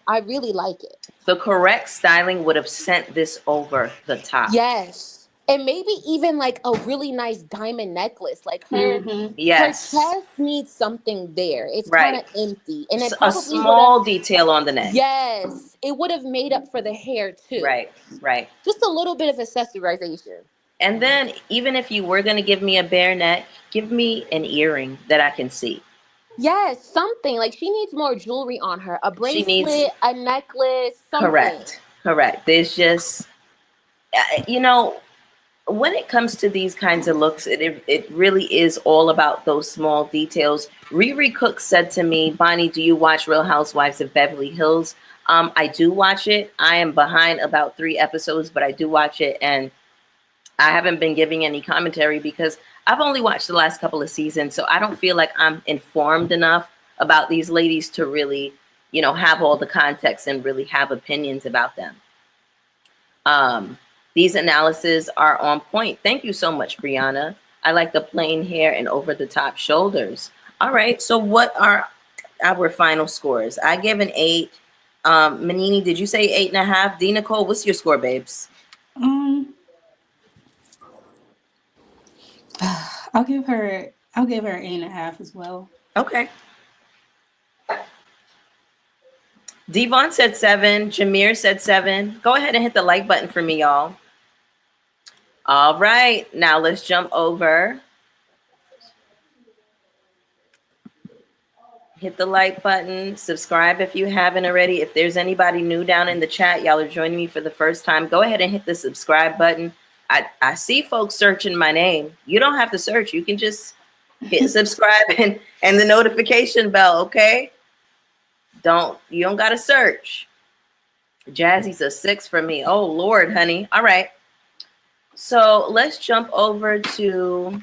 I really like it. The correct styling would have sent this over the top. Yes. And maybe even like a really nice diamond necklace. Like Mhm. her Yes. chest needs something there. It's kind Right. of empty. And it A probably would have, small detail on the neck. yes, it would have made up for the hair too. Right. Right. Just a little bit of accessorization. And then even if you were going to give me a bare neck, give me an earring that I can see. Yes, something. Like she needs more jewelry on her. A She needs bracelet, a necklace, something. correct. Correct. There's just you know, when it comes to these kinds of looks, it really is all about those small details. Riri Cook said to me, Bonnie, do you watch Real Housewives of Beverly Hills? I do watch it. I am behind about 3 episodes, but I do watch it, and I haven't been giving any commentary because I've only watched the last couple of seasons, so I don't feel like I'm informed enough about these ladies to really, have all the context and really have opinions about them. These analyses are on point. Thank you so much, Brianna. I like the plain hair and over the top shoulders. All right. So what are our final scores? I gave an 8. Manini, did you say 8.5? D Nicole, what's your score, babes? Um, I'll give her 8.5 as well. Okay. Devon said 7. Jameer said 7. Go ahead and hit the like button for me, y'all. All right. Now let's jump over. Hit the like button. Subscribe if you haven't already. If there's anybody new down in the chat, y'all are joining me for the first time, go ahead and hit the subscribe button. I see folks searching my name. You don't have to search. You can just hit subscribe and the notification bell, okay? You don't got to search. Jazzy's a 6 for me. Oh, Lord, honey. All right. So let's jump over to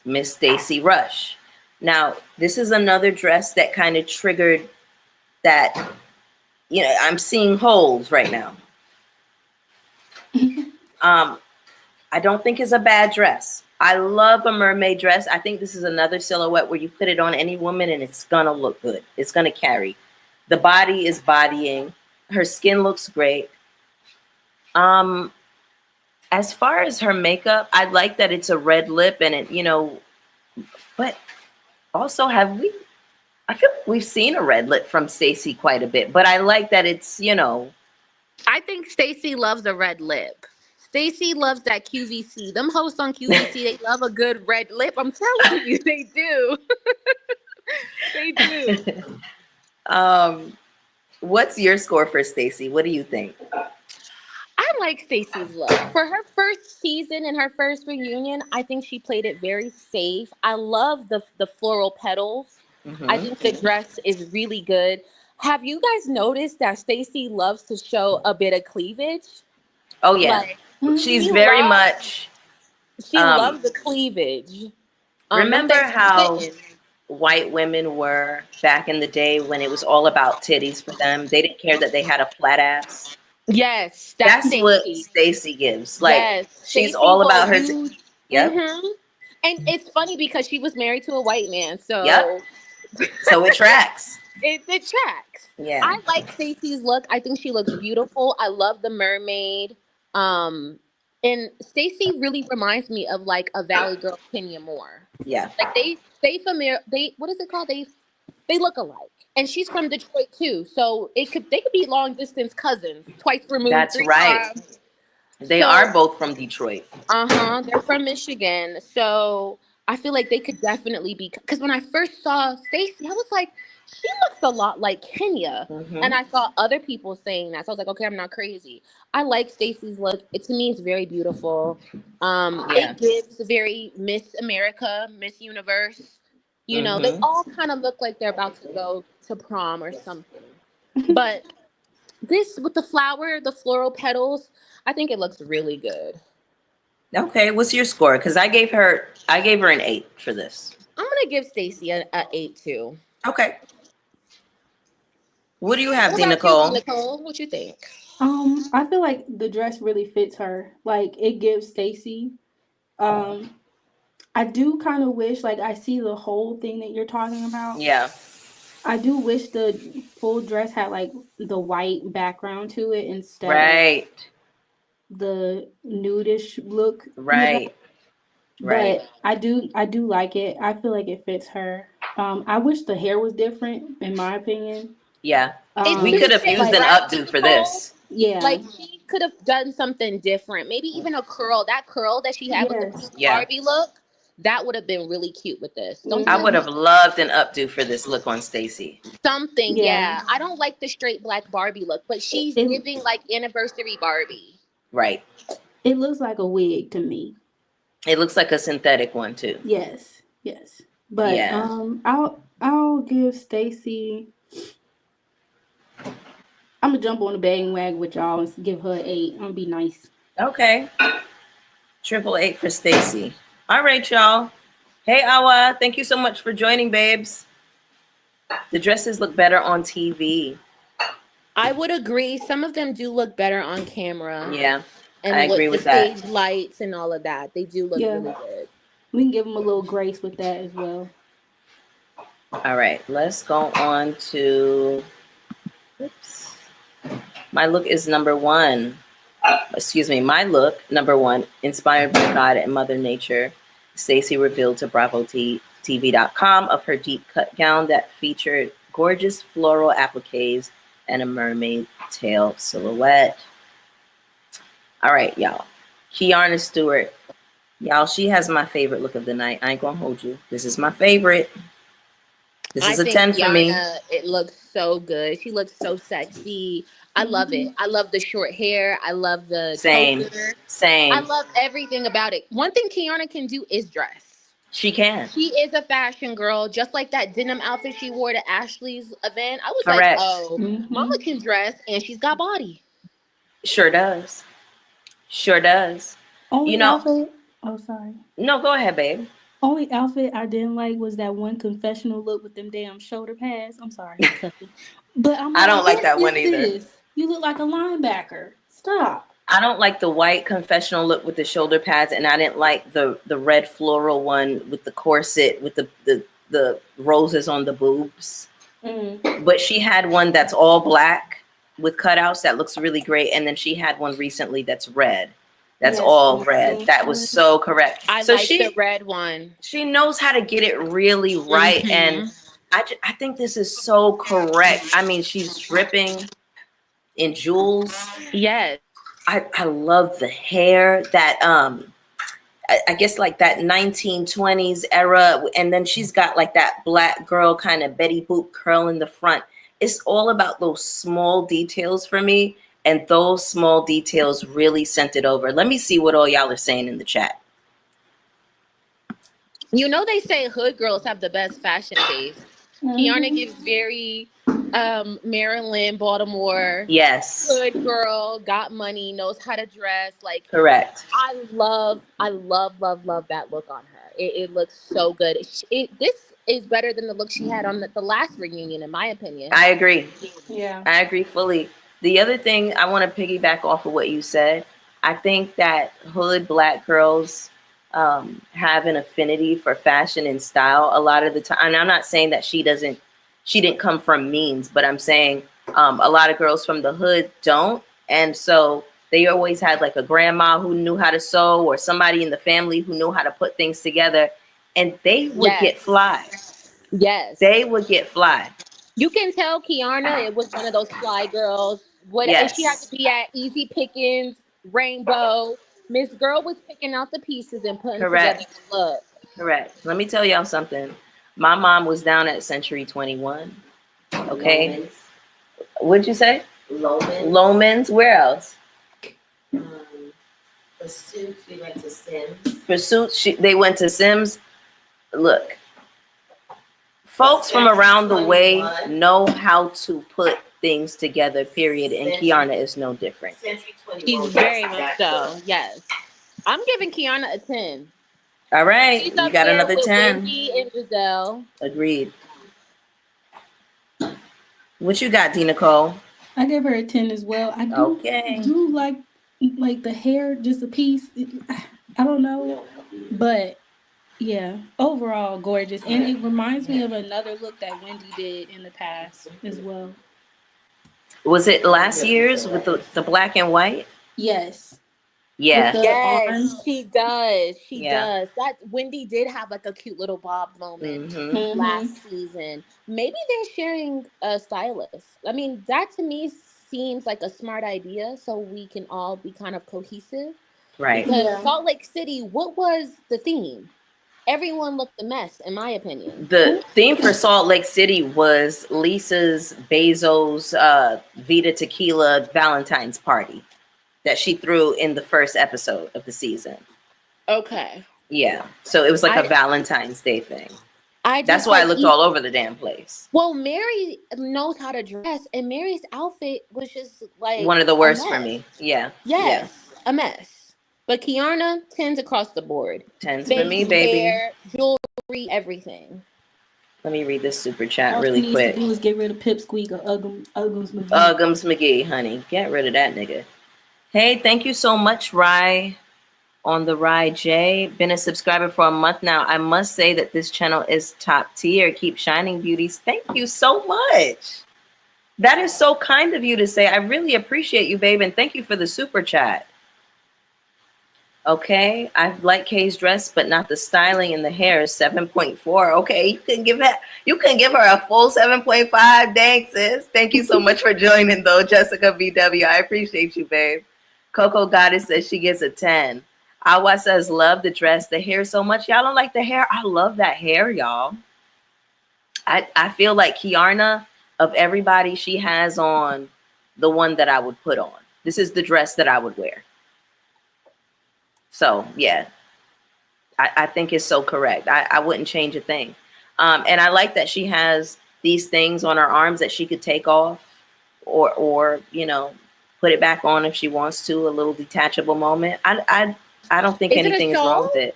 Miss Stacy Rush. Now, this is another dress that kind of triggered that, I'm seeing holes right now. I don't think it's a bad dress. I love a mermaid dress. I think this is another silhouette where you put it on any woman and it's gonna look good. It's gonna carry. The body is bodying. Her skin looks great. Um, as far as her makeup, I like that it's a red lip and it, but also I feel like we've seen a red lip from Stacey quite a bit, but I like that it's, I think Stacey loves a red lip. Stacey loves that QVC. Them hosts on QVC, they love a good red lip. I'm telling you, they do. They do. What's your score for Stacey? What do you think? I like Stacey's look. For her first season and her first reunion, I think she played it very safe. I love the floral petals. I Mm-hmm. think the dress is really good. Have you guys noticed that Stacey loves to show a bit of cleavage? Oh yeah, Like she's she very loves much. she loves the cleavage. Them Remember things be how sitting. white women were back in the day when it was all about titties for them? They didn't care that they had a flat ass. Yes, that's That's what Stacey. Stacey gives. Like Yes, she's Stacey all will about her. use. Yep, And it's funny because she was married to a white man, yep. so So it tracks. it tracks. Yeah. I like Stacey's look. I think she looks beautiful. I love the mermaid. Um, and Stacey really reminds me of like a Valley Girl Kenya Moore. Yeah. Like they familiar. They what is it called? They look alike. And she's from Detroit too, so they could be long distance cousins, twice removed, That's three right. times. They So are both from Detroit. they're from Michigan. So I feel like they could definitely be, because when I first saw Stacey, I was like, she looks a lot like Kenya. And Mm-hmm. I saw other people saying that. So I was like, okay, I'm not crazy. I like Stacey's look. To me, it's very beautiful. Yeah. It gives very Miss America, Miss Universe. They Mm-hmm. all kind of look like they're about to go to prom or something. But this with the floral petals, I think it looks really good. Okay. What's your score? Because I gave her an 8 for this. I'm gonna give Stacey a 8 too. Okay. What do you have, What D about you, D. Nicole? Nicole? What you think? I feel like the dress really fits her. Like it gives Stacy. Um, I do kind of wish, like, I see the whole thing that you're talking about. Yeah. I do wish the full dress had like the white background to it instead of Right. the nudish look. Right. Right. But I do like it. I feel like it fits her. I wish the hair was different, in my opinion. Yeah. It's We been could have Um, used said, an like right, updo for Nicole? this. yeah, Like she could have done something different. Maybe even a curl. That curl that she had with the yes, pink Yeah. Barbie look, that would have been really cute with this. Don't you I hmm would think? have loved an updo for this look on Stacey. Something, yeah. yeah. I don't like the straight black Barbie look, but It, she's it giving like anniversary Barbie. Right. it looks like a wig to me. It looks like a synthetic one too. Yes, yes. But Yeah. I'll give Stacy. I'm gonna jump on the bandwagon with y'all and give her an 8. I'm gonna be nice. Okay. 888 for Stacey. All right, y'all. Hey, Awa. Thank you so much for joining, babes. The dresses look better on TV. I would agree. Some of them do look better on camera. Yeah, I And agree with the with that. stage lights and all of that, they do look Yeah, really good. we can give them a little grace with that as well. All right, let's go on to. Oops. My look is number 1. Excuse me, my look, number 1, inspired by God and Mother Nature. Stacey revealed to BravoTV.com of her deep cut gown that featured gorgeous floral appliques and a mermaid tail silhouette. All right, y'all. Kiana Stewart. Y'all, she has my favorite look of the night. I ain't gonna hold you. This is my favorite. This I is a think 10 for me. Kiana, it looks so good. She looks so sexy. I love it. I love the short hair. I love the Same. choker. I Same. love everything about it. One thing Kiana can do is dress. She can. She is a fashion girl, just like that denim outfit she wore to Ashley's event. I was like, Correct. oh, Mama hmm can dress and she's got body. Sure does. Sure does. You Only know, outfit. Oh, sorry. no, go ahead, babe. Only outfit I didn't like was that one confessional look with them damn shoulder pads. I'm sorry, cussing. But I'm I like, don't like what that is one either. this? You look like a linebacker. Stop. I don't like the white confessional look with the shoulder pads, and I didn't like the red floral one with the corset with the roses on the boobs. But she had one that's all black with cutouts that looks really great, and then she had one recently that's red. That's all red. That was so correct. I so like the red one. she knows how to get it really right, and I think this is so correct. I mean, she's dripping in jewels. Yes. I love the hair that I guess like that 1920s era, and then she's got like that black girl kind of Betty Boop curl in the front. It's all about those small details for me, and those small details really sent it over. Let me see what all y'all are saying in the chat. You know, they say hood girls have the best fashion taste. Kiana gives very Maryland, Baltimore. Yes. Hood girl, got money, knows how to dress. Like, correct. I love that look on her. It looks so good. This is better than the look she had on the last reunion, in my opinion. I agree. Yeah. I agree fully. The other thing I want to piggyback off of what you said, I think that hood black girls have an affinity for fashion and style a lot of the time. And I'm not saying that she didn't come from means, but I'm saying a lot of girls from the hood don't. And so they always had like a grandma who knew how to sew, or somebody in the family who knew how to put things together, and they would get fly. Yes. They would get fly. You can tell Kiana it was one of those fly girls. She had to be at Easy Pickings, Rainbow. Miss Girl was picking out the pieces and putting together the look. Correct. Let me tell y'all something. My mom was down at Century 21. Okay. Lomans. What'd you say? Lomans. Where else? For suits, we went to Sims. For suits, they went to Sims. Look, folks from around the way know how to put things together, period. And Kiana is no different. She's very much so, yes. I'm giving Kiana a 10. All right, She's you got another 10. Wendy and Giselle. Agreed. What you got, D. Nicole? I give her a 10 as well. I do like the hair, just a piece. I don't know, but yeah, overall gorgeous, and it reminds me of another look that Wendy did in the past as well. Was it last year's with the black and white? Yes. Yeah. Yes, she does. She does. That Wendy did have like a cute little bob moment last season. Maybe they're sharing a stylist. I mean, that to me seems like a smart idea, so we can all be kind of cohesive. Right. Because Salt Lake City, what was the theme? Everyone looked a mess, in my opinion. The theme for Salt Lake City was Lisa's Bezos Vita Tequila Valentine's party that she threw in the first episode of the season. Okay. Yeah. So it was like a Valentine's Day thing. That's why I looked all over the damn place. Well, Mary knows how to dress, and Mary's outfit was just like one of the worst for me. Yeah. Yes. Yeah. A mess. But Kiana, 10s across the board. 10s for me, baby. Hair, jewelry, everything. Let me read this super chat really quick. All she needs to do is get rid of Pipsqueak or Uggums McGee. Uggums McGee, honey. Get rid of that nigga. Hey, thank you so much, Rye, on the Rye J. Been a subscriber for a month now. I must say that this channel is top tier. Keep shining, beauties. Thank you so much. That is so kind of you to say. I really appreciate you, babe, and thank you for the super chat. Okay, I like Kay's dress, but not the styling and the hair. 7.4. Okay, you can give her a full 7.5. Dang, sis. Thank you so much for joining, though, Jessica VW. I appreciate you, babe. Coco Goddess says she gets a 10. Awa says, love the dress, the hair so much. Y'all don't like the hair? I love that hair, y'all. I feel like Kiana, of everybody, she has on the one that I would put on. This is the dress that I would wear. So, yeah, I think it's so correct. I wouldn't change a thing. And I like that she has these things on her arms that she could take off or you know, put it back on if she wants to, a little detachable moment. I don't think anything is wrong with it.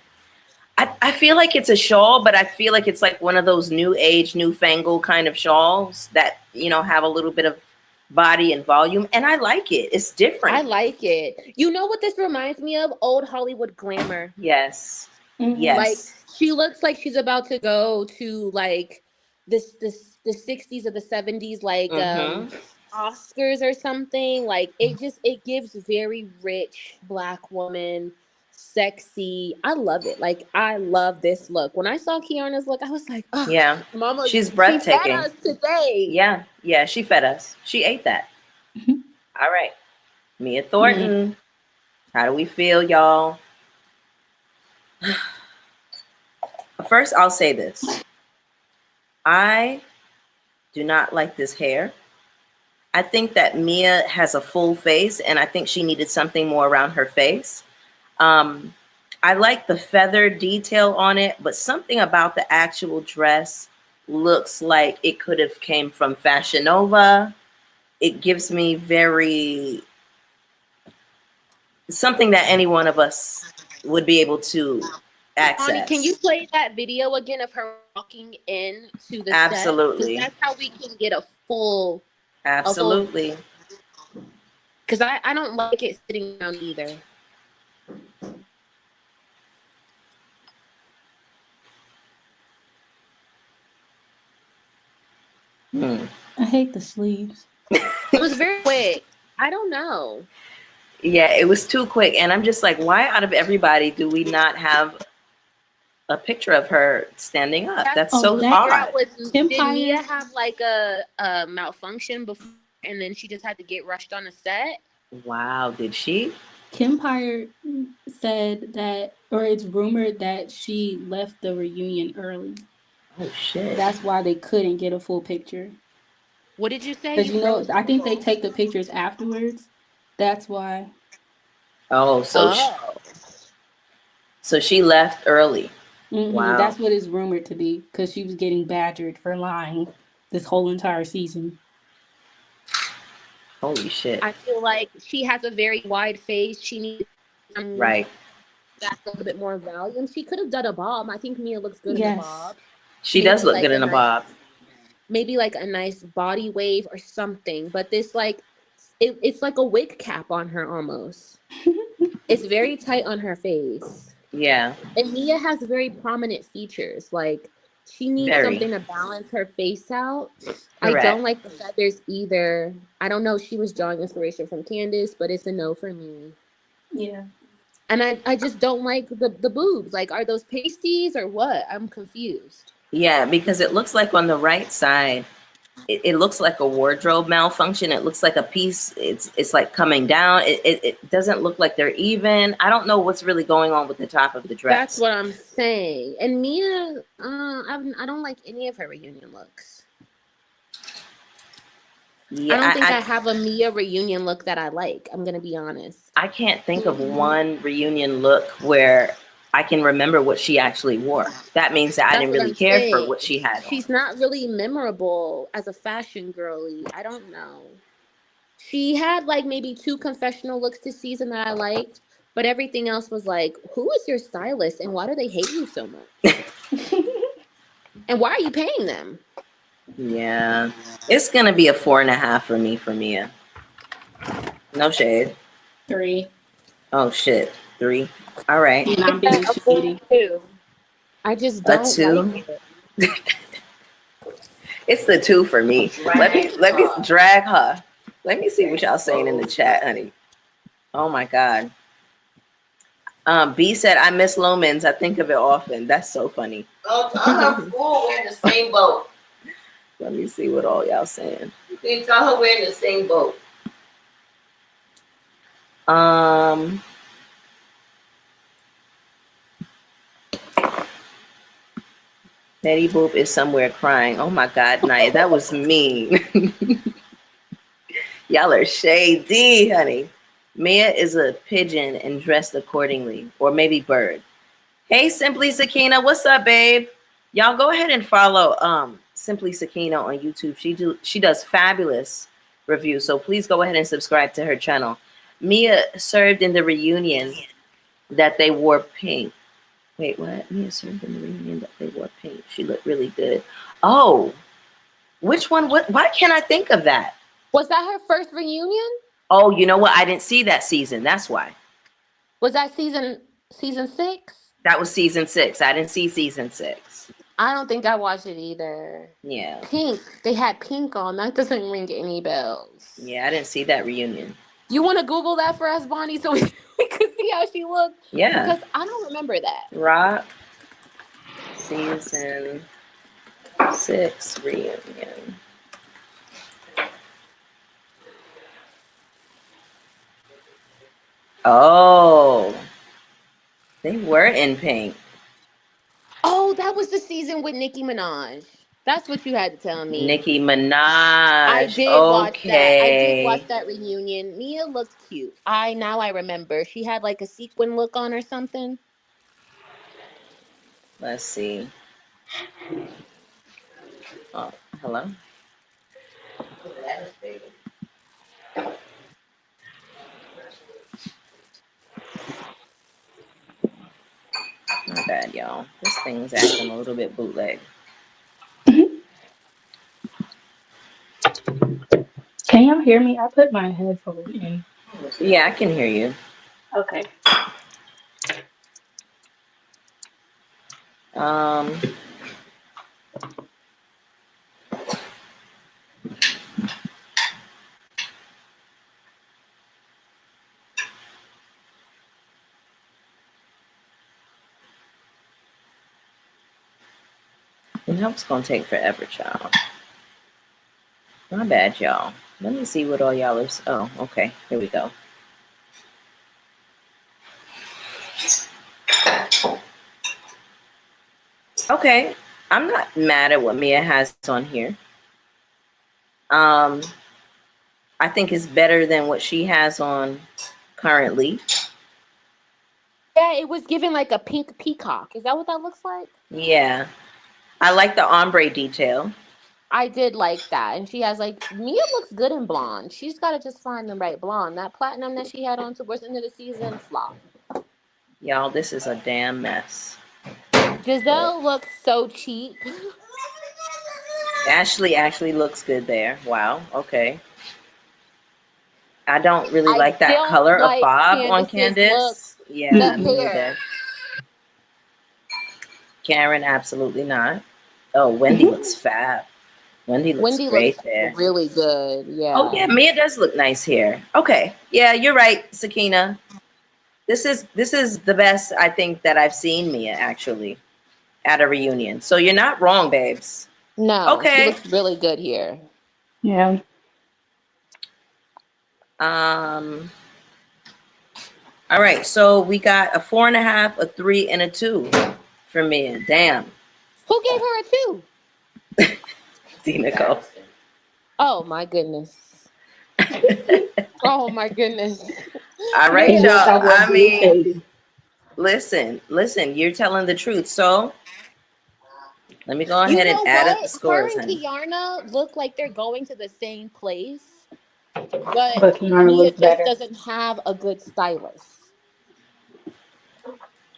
I feel like it's a shawl, but I feel like it's like one of those new age, newfangled kind of shawls that, you know, have a little bit of body and volume, and I like it. It's different. I like it. You know what this reminds me of? Old Hollywood glamour. Yes. Mhm. Like Yes. she looks like she's about to go to like the 60s or the 70s, like Mm-hmm. Oscars or something. Like it gives very rich black woman, sexy. I love it. Like I love this look. When I saw Kiana's look, I was like, oh, Yeah. mama, She's she fed breathtaking. us today. Yeah. Yeah. She fed us. She ate that. Mhm. All right. Mia Mm. Thornton. How do we feel, y'all? First, I'll say this. I do not like this hair. I think that Mia has a full face, and I think she needed something more around her face. Um, I like the feather detail on it, but something about the actual dress looks like it could have came from Fashion Nova. It gives me very something that any one of us would be able to Bonnie, can you access. play that video again of her walking in to the set? Because Absolutely. that's how we can get a full. Absolutely. Because I don't like it sitting down either. I hate the sleeves. It was very quick. I don't know. Yeah, it was too quick. And I'm just like, why out of everybody do we not have a picture of her standing up? That's Oh, so that odd. Did Empire. Mia have like a malfunction before, and then she just had to get rushed on the set? Wow, did she? Kempire said that, or it's rumored that she left the reunion early. Oh shit. That's why they couldn't get a full picture. What did you say? Because You froze. I think they take the pictures afterwards. That's why. Oh, so she left early. Wow. That's what is rumored to be, because she was getting badgered for lying this whole entire season. Holy shit. I feel like she has a very wide face. She needs Right. that's a little bit more volume. She could have done a bob. I think Mia looks good in a bob. She Maybe does look like good in a bob. Maybe like a nice body wave or something. But this like it's like a wig cap on her almost. It's very tight on her face. Yeah. And Mia has very prominent features. Like she needs something to balance her face out. Correct. I don't like the feathers either. I don't know. She was drawing inspiration from Candace, but it's a no for me. Yeah. And I just don't like the boobs. Like, are those pasties or what? I'm confused. Yeah, because it looks like on the right side, it looks like a wardrobe malfunction. It looks like a piece. It's like coming down. It doesn't look like they're even. I don't know what's really going on with the top of the dress. That's what I'm saying. And Mia, I don't like any of her reunion looks. Yeah, I don't think I have a Mia reunion look that I like. I'm gonna be honest. I can't think of one reunion look where I can remember what she actually wore. That means that I didn't really care for what she had on. She's not really memorable as a fashion girly. I don't know. She had like maybe 2 confessional looks this season that I liked, but everything else was like, who is your stylist and why do they hate you so much? And why are you paying them? Yeah, it's gonna be a 4.5 for me for Mia. No shade. 3. Oh shit, 3. All right. And I'm being shady. 2. I just don't A 2. like it. It's the 2 for me. Let me drag her. Let me see what y'all saying in the chat, honey. Oh my god. B said, I miss Lomans. I think of it often. That's so funny. Oh, tell her fool, we're in the same boat. Let me see what all y'all saying. You can tell her we're in the same boat. Betty Boop is somewhere crying. Oh my god, Naya, that was mean. Y'all are shady, honey. Mia is a pigeon and dressed accordingly. Or maybe bird. Hey, Simply Sakina, what's up, babe? Y'all go ahead and follow Simply Sakina on YouTube. She does fabulous reviews, so please go ahead and subscribe to her channel. Mia served in the reunion that they wore pink. Wait, what? Mia served in the reunion that they wore pink. She looked really good. Oh, which one? What? Why can't I think of that? Was that her first reunion? Oh, you know what? I didn't see that season. That's why. Was that season 6? That was season 6. I didn't see season 6. I don't think I watched it either. Yeah. Pink. They had Pink on. That doesn't ring any bells. Yeah, I didn't see that reunion. You want to Google that for us, Bonnie, so we could see how she looked? Yeah. Because I don't remember that. Rock season 6 reunion. Oh, they were in pink. Oh, that was the season with Nicki Minaj. That's what you had to tell me. Nicki Minaj. I did watch that. I did watch Okay. that reunion. Mia looked cute. Now I remember. She had like a sequin look on or something. Let's see. Oh, hello. My bad, y'all. This thing's acting a little bit bootleg. Can y'all hear me? I put my headphones in. Yeah, I can hear you. Okay. Um, you know it's gonna take forever, y'all. My bad, y'all. Let me see what all y'all are. Oh, okay. Here we go. Okay, I'm not mad at what Mia has on here. I think it's better than what she has on currently. Yeah, it was given like a pink peacock. Is that what that looks like? Yeah, I like the ombre detail. I did like that. And she has like, Mia looks good in blonde. She's got to just find the right blonde. That platinum that she had on towards the end of the season, flop. Y'all, this is a damn mess. Giselle looks so cheap. Ashley actually looks good there. Wow. Okay. I don't really I like that don't color of like Bob on Candace's look. Candace. Yeah, The me hair. neither. Karen, absolutely not. Oh, Wendy looks fab. Wendy looks Wendy looks great there. really good. Oh Yeah. yeah, Mia does look nice here. Okay. Yeah, you're right, Sakina. This is the best I think that I've seen Mia actually at a reunion. So you're not wrong, babes. No, she Okay. looks really good here. Yeah. All right, so we got a 4.5, a 3, and a 2 for Mia. Damn. Who gave her a 2? D. Nicole. Oh my goodness. Oh my goodness. All right, She wish I y'all. I wasn't being mean, shady. listen, you're telling the truth. So let me go You ahead and know add up the what? Her scores, and honey. Kiarna look like they're going to the same place, but But Kiana Mia looks just better. doesn't have a good stylist.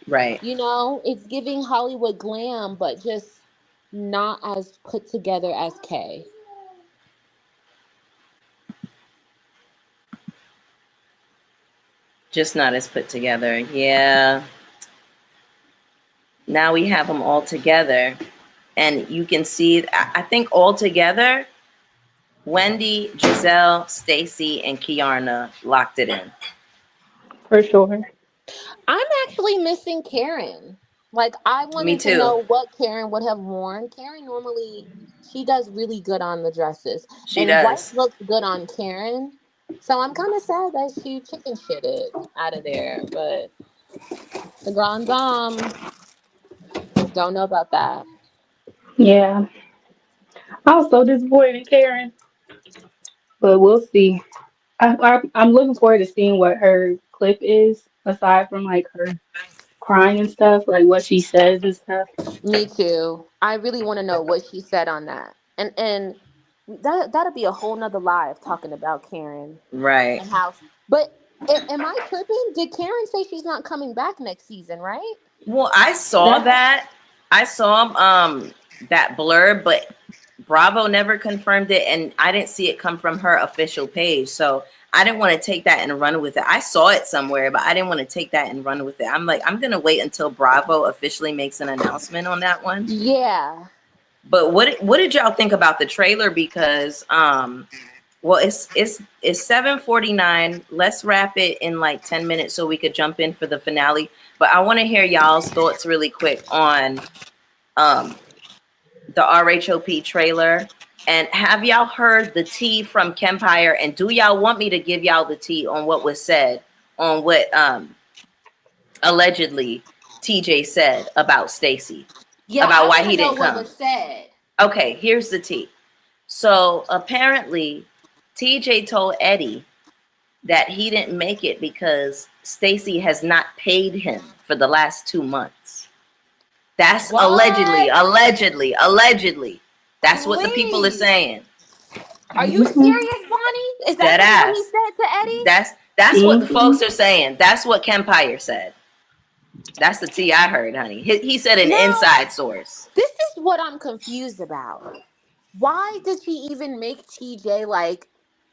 Right. You know, it's giving Hollywood glam, but just not as put together as Kay. Just not as put together. Yeah. Now we have them all together. And you can see, I think all together, Wendy, Giselle, Stacy, and Kiarna locked it in. For sure. I'm actually missing Karen. Like, I Me wanted to too. know what Karen would have worn. Karen normally, she does really good on the dresses, She and white does. looks good on Karen. So I'm kind of sad that she chicken shitted out of there. But the Grand Dame, don't know about that. Yeah. I was so disappointed in Karen, but we'll see. I'm looking forward to seeing what her clip is, aside from like her crying and stuff, like what she says and stuff. Me too. I really want to know what she said on that, and that'll be a whole nother live talking about Karen Right. and how. But am I tripping? Did Karen say she's not coming back next season? Right? Well, I saw That that. I saw that blurb, but Bravo never confirmed it, and I didn't see it come from her official page. So I didn't want to take that and run with it. I saw it somewhere, but I didn't want to take that and run with it. I'm like, I'm gonna wait until Bravo officially makes an announcement on that one. Yeah. But what did y'all think about the trailer? Because well, it's 7:49. Let's wrap it in like 10 minutes so we could jump in for the finale. But I want to hear y'all's thoughts really quick on the RHOP trailer. And have y'all heard the tea from Kempire? And do y'all want me to give y'all the tea on what was said, on what allegedly TJ said about Stacey, Yeah, about I why want he to know didn't what come? was said. Okay, here's the tea. So apparently, TJ told Eddie that he didn't make it because Stacey has not paid him for the last 2 months. That's What? allegedly. That's what the people are Please. saying. Are you serious, Bonnie? Is Dead that what he ass. said to Eddie? That's what the folks are saying. That's what Kempire said. That's the tea I heard, honey. He said an Now, inside source. this is what I'm confused about. Why did she even make TJ like?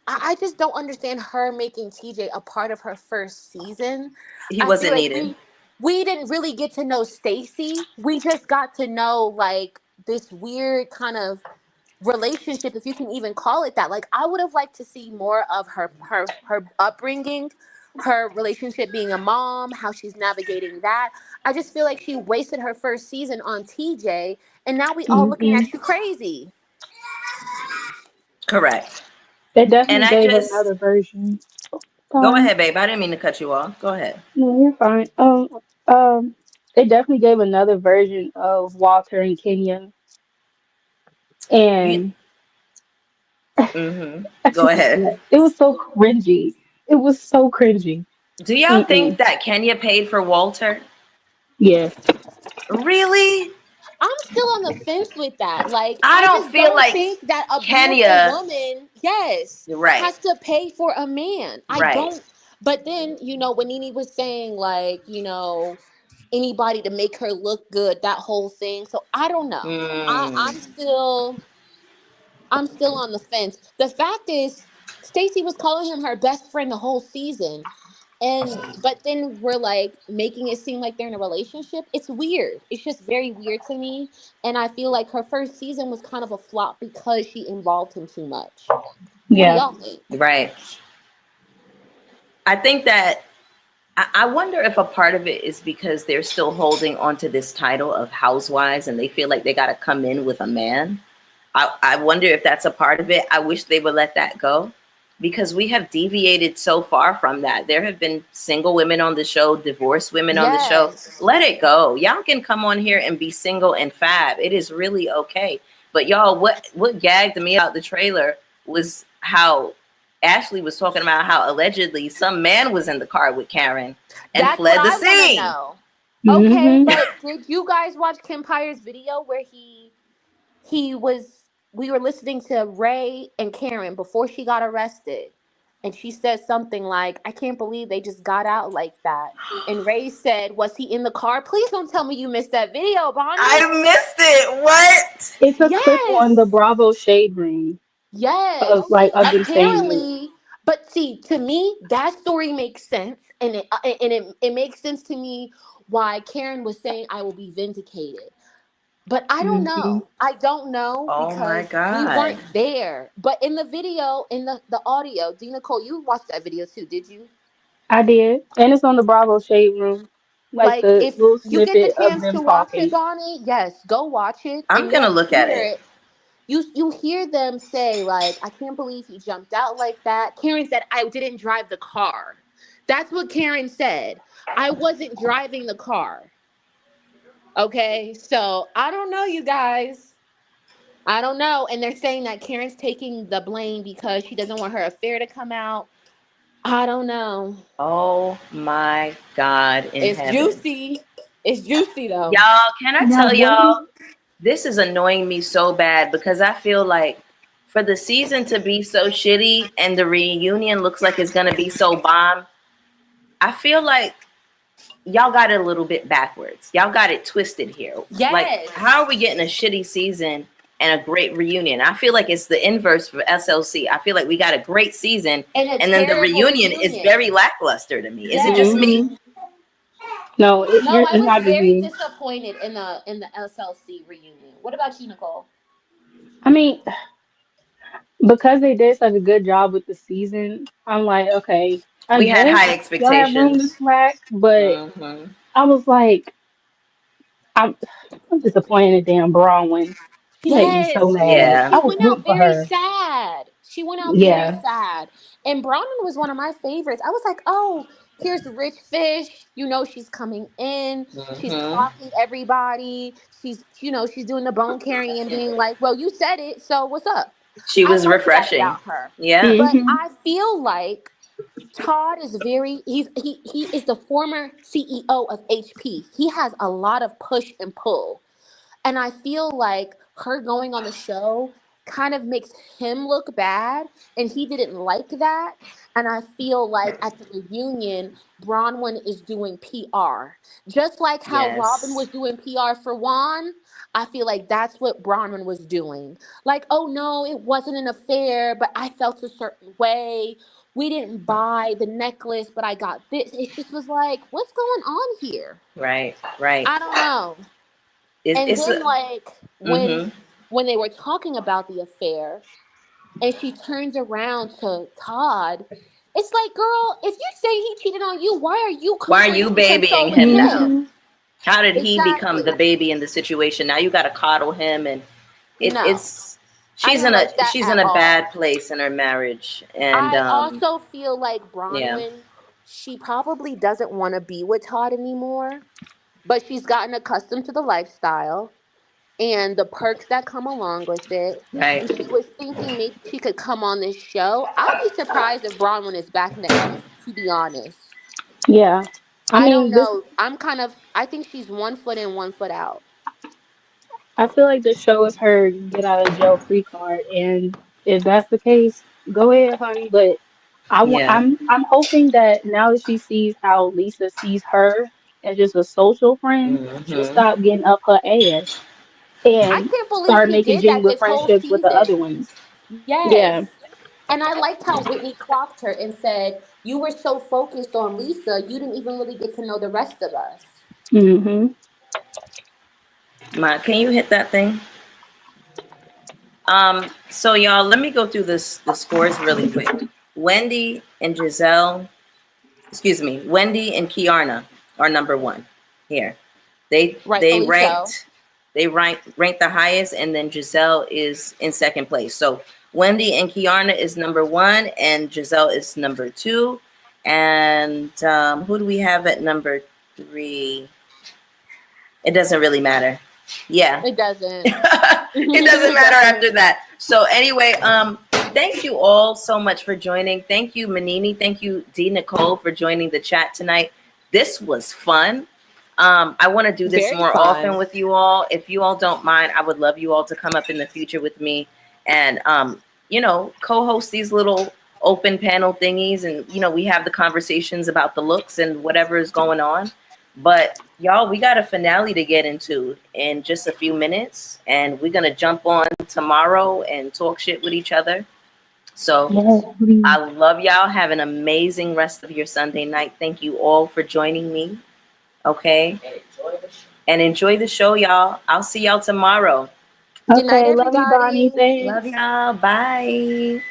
I just don't understand her making TJ a part of her first season. He I feel wasn't like needed. we didn't really get to know Stacey. We just got to know like this weird kind of relationship, if you can even call it that. Like I would have liked to see more of her upbringing, her relationship being a mom, how she's navigating that. I just feel like she wasted her first season on TJ, and now we all looking at you crazy. Correct. They And definitely I gave just another version. go Um, ahead, babe. I didn't mean to cut you off. Go ahead. no, you're fine. They definitely gave another version of Walter and Kenya, You and Go ahead. it was so cringy. It was so cringy. Do y'all think Mm-mm. that Kenya paid for Walter? Yeah, Really? I'm still on the fence with that. Like, I I don't just feel don't like think that a beautiful Kenya. woman, yes, You're right. has to pay for a man. I Right. don't. But then, when Nene was saying, like, anybody to make her look good, that whole thing. So I don't know. I, Mm, I'm still, I'm still on the fence. The fact is, Stacey was calling him her best friend the whole season. But then we're like making it seem like they're in a relationship. It's weird. It's just very weird to me. And I feel like her first season was kind of a flop because she involved him too much. What do yeah. y'all think? right. I think that I wonder if a part of it is because they're still holding on to this title of housewives and they feel like they got to come in with a man. I wonder if that's a part of it. I wish they would let that go because we have deviated so far from that. There have been single women on the show, divorced women on the show. Yes. Let it go. Y'all can come on here and be single and fab. It is really okay. But y'all, what gagged me out the trailer was how Ashley was talking about how allegedly some man was in the car with Karen and That's what fled the I want to scene. know. Okay, Hmm. but did you guys watch Kempire's video where he was we were listening to Ray and Karen before she got arrested, and she said something like, I can't believe they just got out like that. And Ray said, was he in the car? Please don't tell me you missed that video, Bonnie. I missed it. What? It's a clip on the Yes. Bravo Shade Room of Yes. of them saying it. Apparently, but see, to me, that story makes sense, and it makes sense to me why Karen was saying I will be vindicated. But I don't Hmm. know. I don't know Oh my because we God. weren't there. But in the video, in the audio, Dina Cole, you watched that video too, did you? I did, and it's on the Bravo Shade Room, like Like, the if little you get the snippet of chance them to watch it, talking. Bonnie, yes, go watch it, I'm and gonna you'll look at hear it. it. You hear them say, like, I can't believe he jumped out like that. Karen said, I didn't drive the car. That's what Karen said. I wasn't driving the car. Okay, so I don't know, you guys. I don't know. And they're saying that Karen's taking the blame because she doesn't want her affair to come out. I don't know. Oh my God in It's heaven. juicy. It's juicy though. Y'all, can I Now, tell what y'all, is? this is annoying me so bad because I feel like for the season to be so shitty and the reunion looks like it's gonna be so bomb, I feel like y'all got it a little bit backwards. Y'all got it twisted here. Like, Yes. how are we getting a shitty season and a great reunion. I feel like it's the inverse for SLC. I feel like we got a great season, And a and then the terrible reunion is reunion. very lackluster to me. Is it just Yes. me? Hmm. No, No, I it's was not just very you. disappointed in the SLC reunion. What about you, Nicole? I mean, because they did such a good job with the season, I'm like, okay, I We had guess high y'all have room to expectations. slack, but Hmm. I was like, I'm, I'm disappointed in damn Bronwyn. She made me so Yes. mad. Yeah. I She was went rooting out for very her. sad. She went out very Yeah. sad. And Bronwyn was one of my favorites. I was like, oh, here's Rich Fish. You know, she's coming in. She's Hmm. clocking everybody. She's doing the bone carrying and being like, well, you said it. So what's up? She I was liked that refreshing. about her. Yeah. But Hmm. I feel like Todd is he is the former CEO of HP. He has a lot of push and pull. And I feel like her going on the show kind of makes him look bad. And he didn't like that. And I feel like at the reunion, Bronwyn is doing PR. Just like how Robin Yes. was doing PR for Juan, I feel like that's what Bronwyn was doing. Like, oh no, it wasn't an affair, but I felt a certain way. We didn't buy the necklace, but I got this. It just was like, what's going on here? Right. Right. I don't know. And It's then a. like Hmm. when they were talking about the affair and she turns around to Todd, it's like, girl, if you say he cheated on you, why are you Why are you babying consoling him now? him? Hmm. How did he become the Exactly. baby in the situation? Now you got to coddle him, and No. it's I didn't like that she's in at a all. bad place in her marriage, and I also feel like yeah, Bronwyn, she probably doesn't want to be with Todd anymore, but she's gotten accustomed to the lifestyle and the perks that come along with it. right. And she was thinking maybe she could come on this show. I'll be surprised if Bronwyn is back next week, to be honest. Yeah. I I don't mean, this. know. I think she's 1 foot in, 1 foot out. I feel like the show is her get out of jail free card, and if that's the case, go ahead, honey. But Yeah. I'm hoping that now that she sees how Lisa sees her as just a social friend, she'll Hmm. stop getting up her ass I and can't believe start she making did that genuine this whole friendships with the other season. ones. Yes. Yeah. And I liked how Whitney clocked her and said, you were so focused on Lisa, you didn't even really get to know the rest of us. Hmm. Can you hit that thing? So y'all, let me go through the scores really quick. Wendy and Giselle, excuse me, Wendy and Kiarna are number one here. They Rightfully so. ranked ranked the highest, and then Giselle is in second place. So Wendy and Kiarna is number one, and Giselle is number two. And who do we have at number three? It doesn't really matter. Yeah. It doesn't. It doesn't It matter doesn't. after that. So anyway, thank you all so much for joining. Thank you, Manini. Thank you, D Nicole, for joining the chat tonight. This was fun. I want to do this Very more often fun. with you all. If you all don't mind, I would love you all to come up in the future with me and co-host these little open panel thingies, and we have the conversations about the looks and whatever is going on. But y'all, we got a finale to get into in just a few minutes, and we're gonna jump on tomorrow and talk shit with each other. So Yes, I please. love y'all. Have an amazing rest of your Sunday night. Thank you all for joining me. Okay. And enjoy the show, y'all. I'll see y'all tomorrow. Good night, Okay, love you, Bonnie. everybody. Love Thanks. y'all. Bye.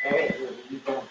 All right.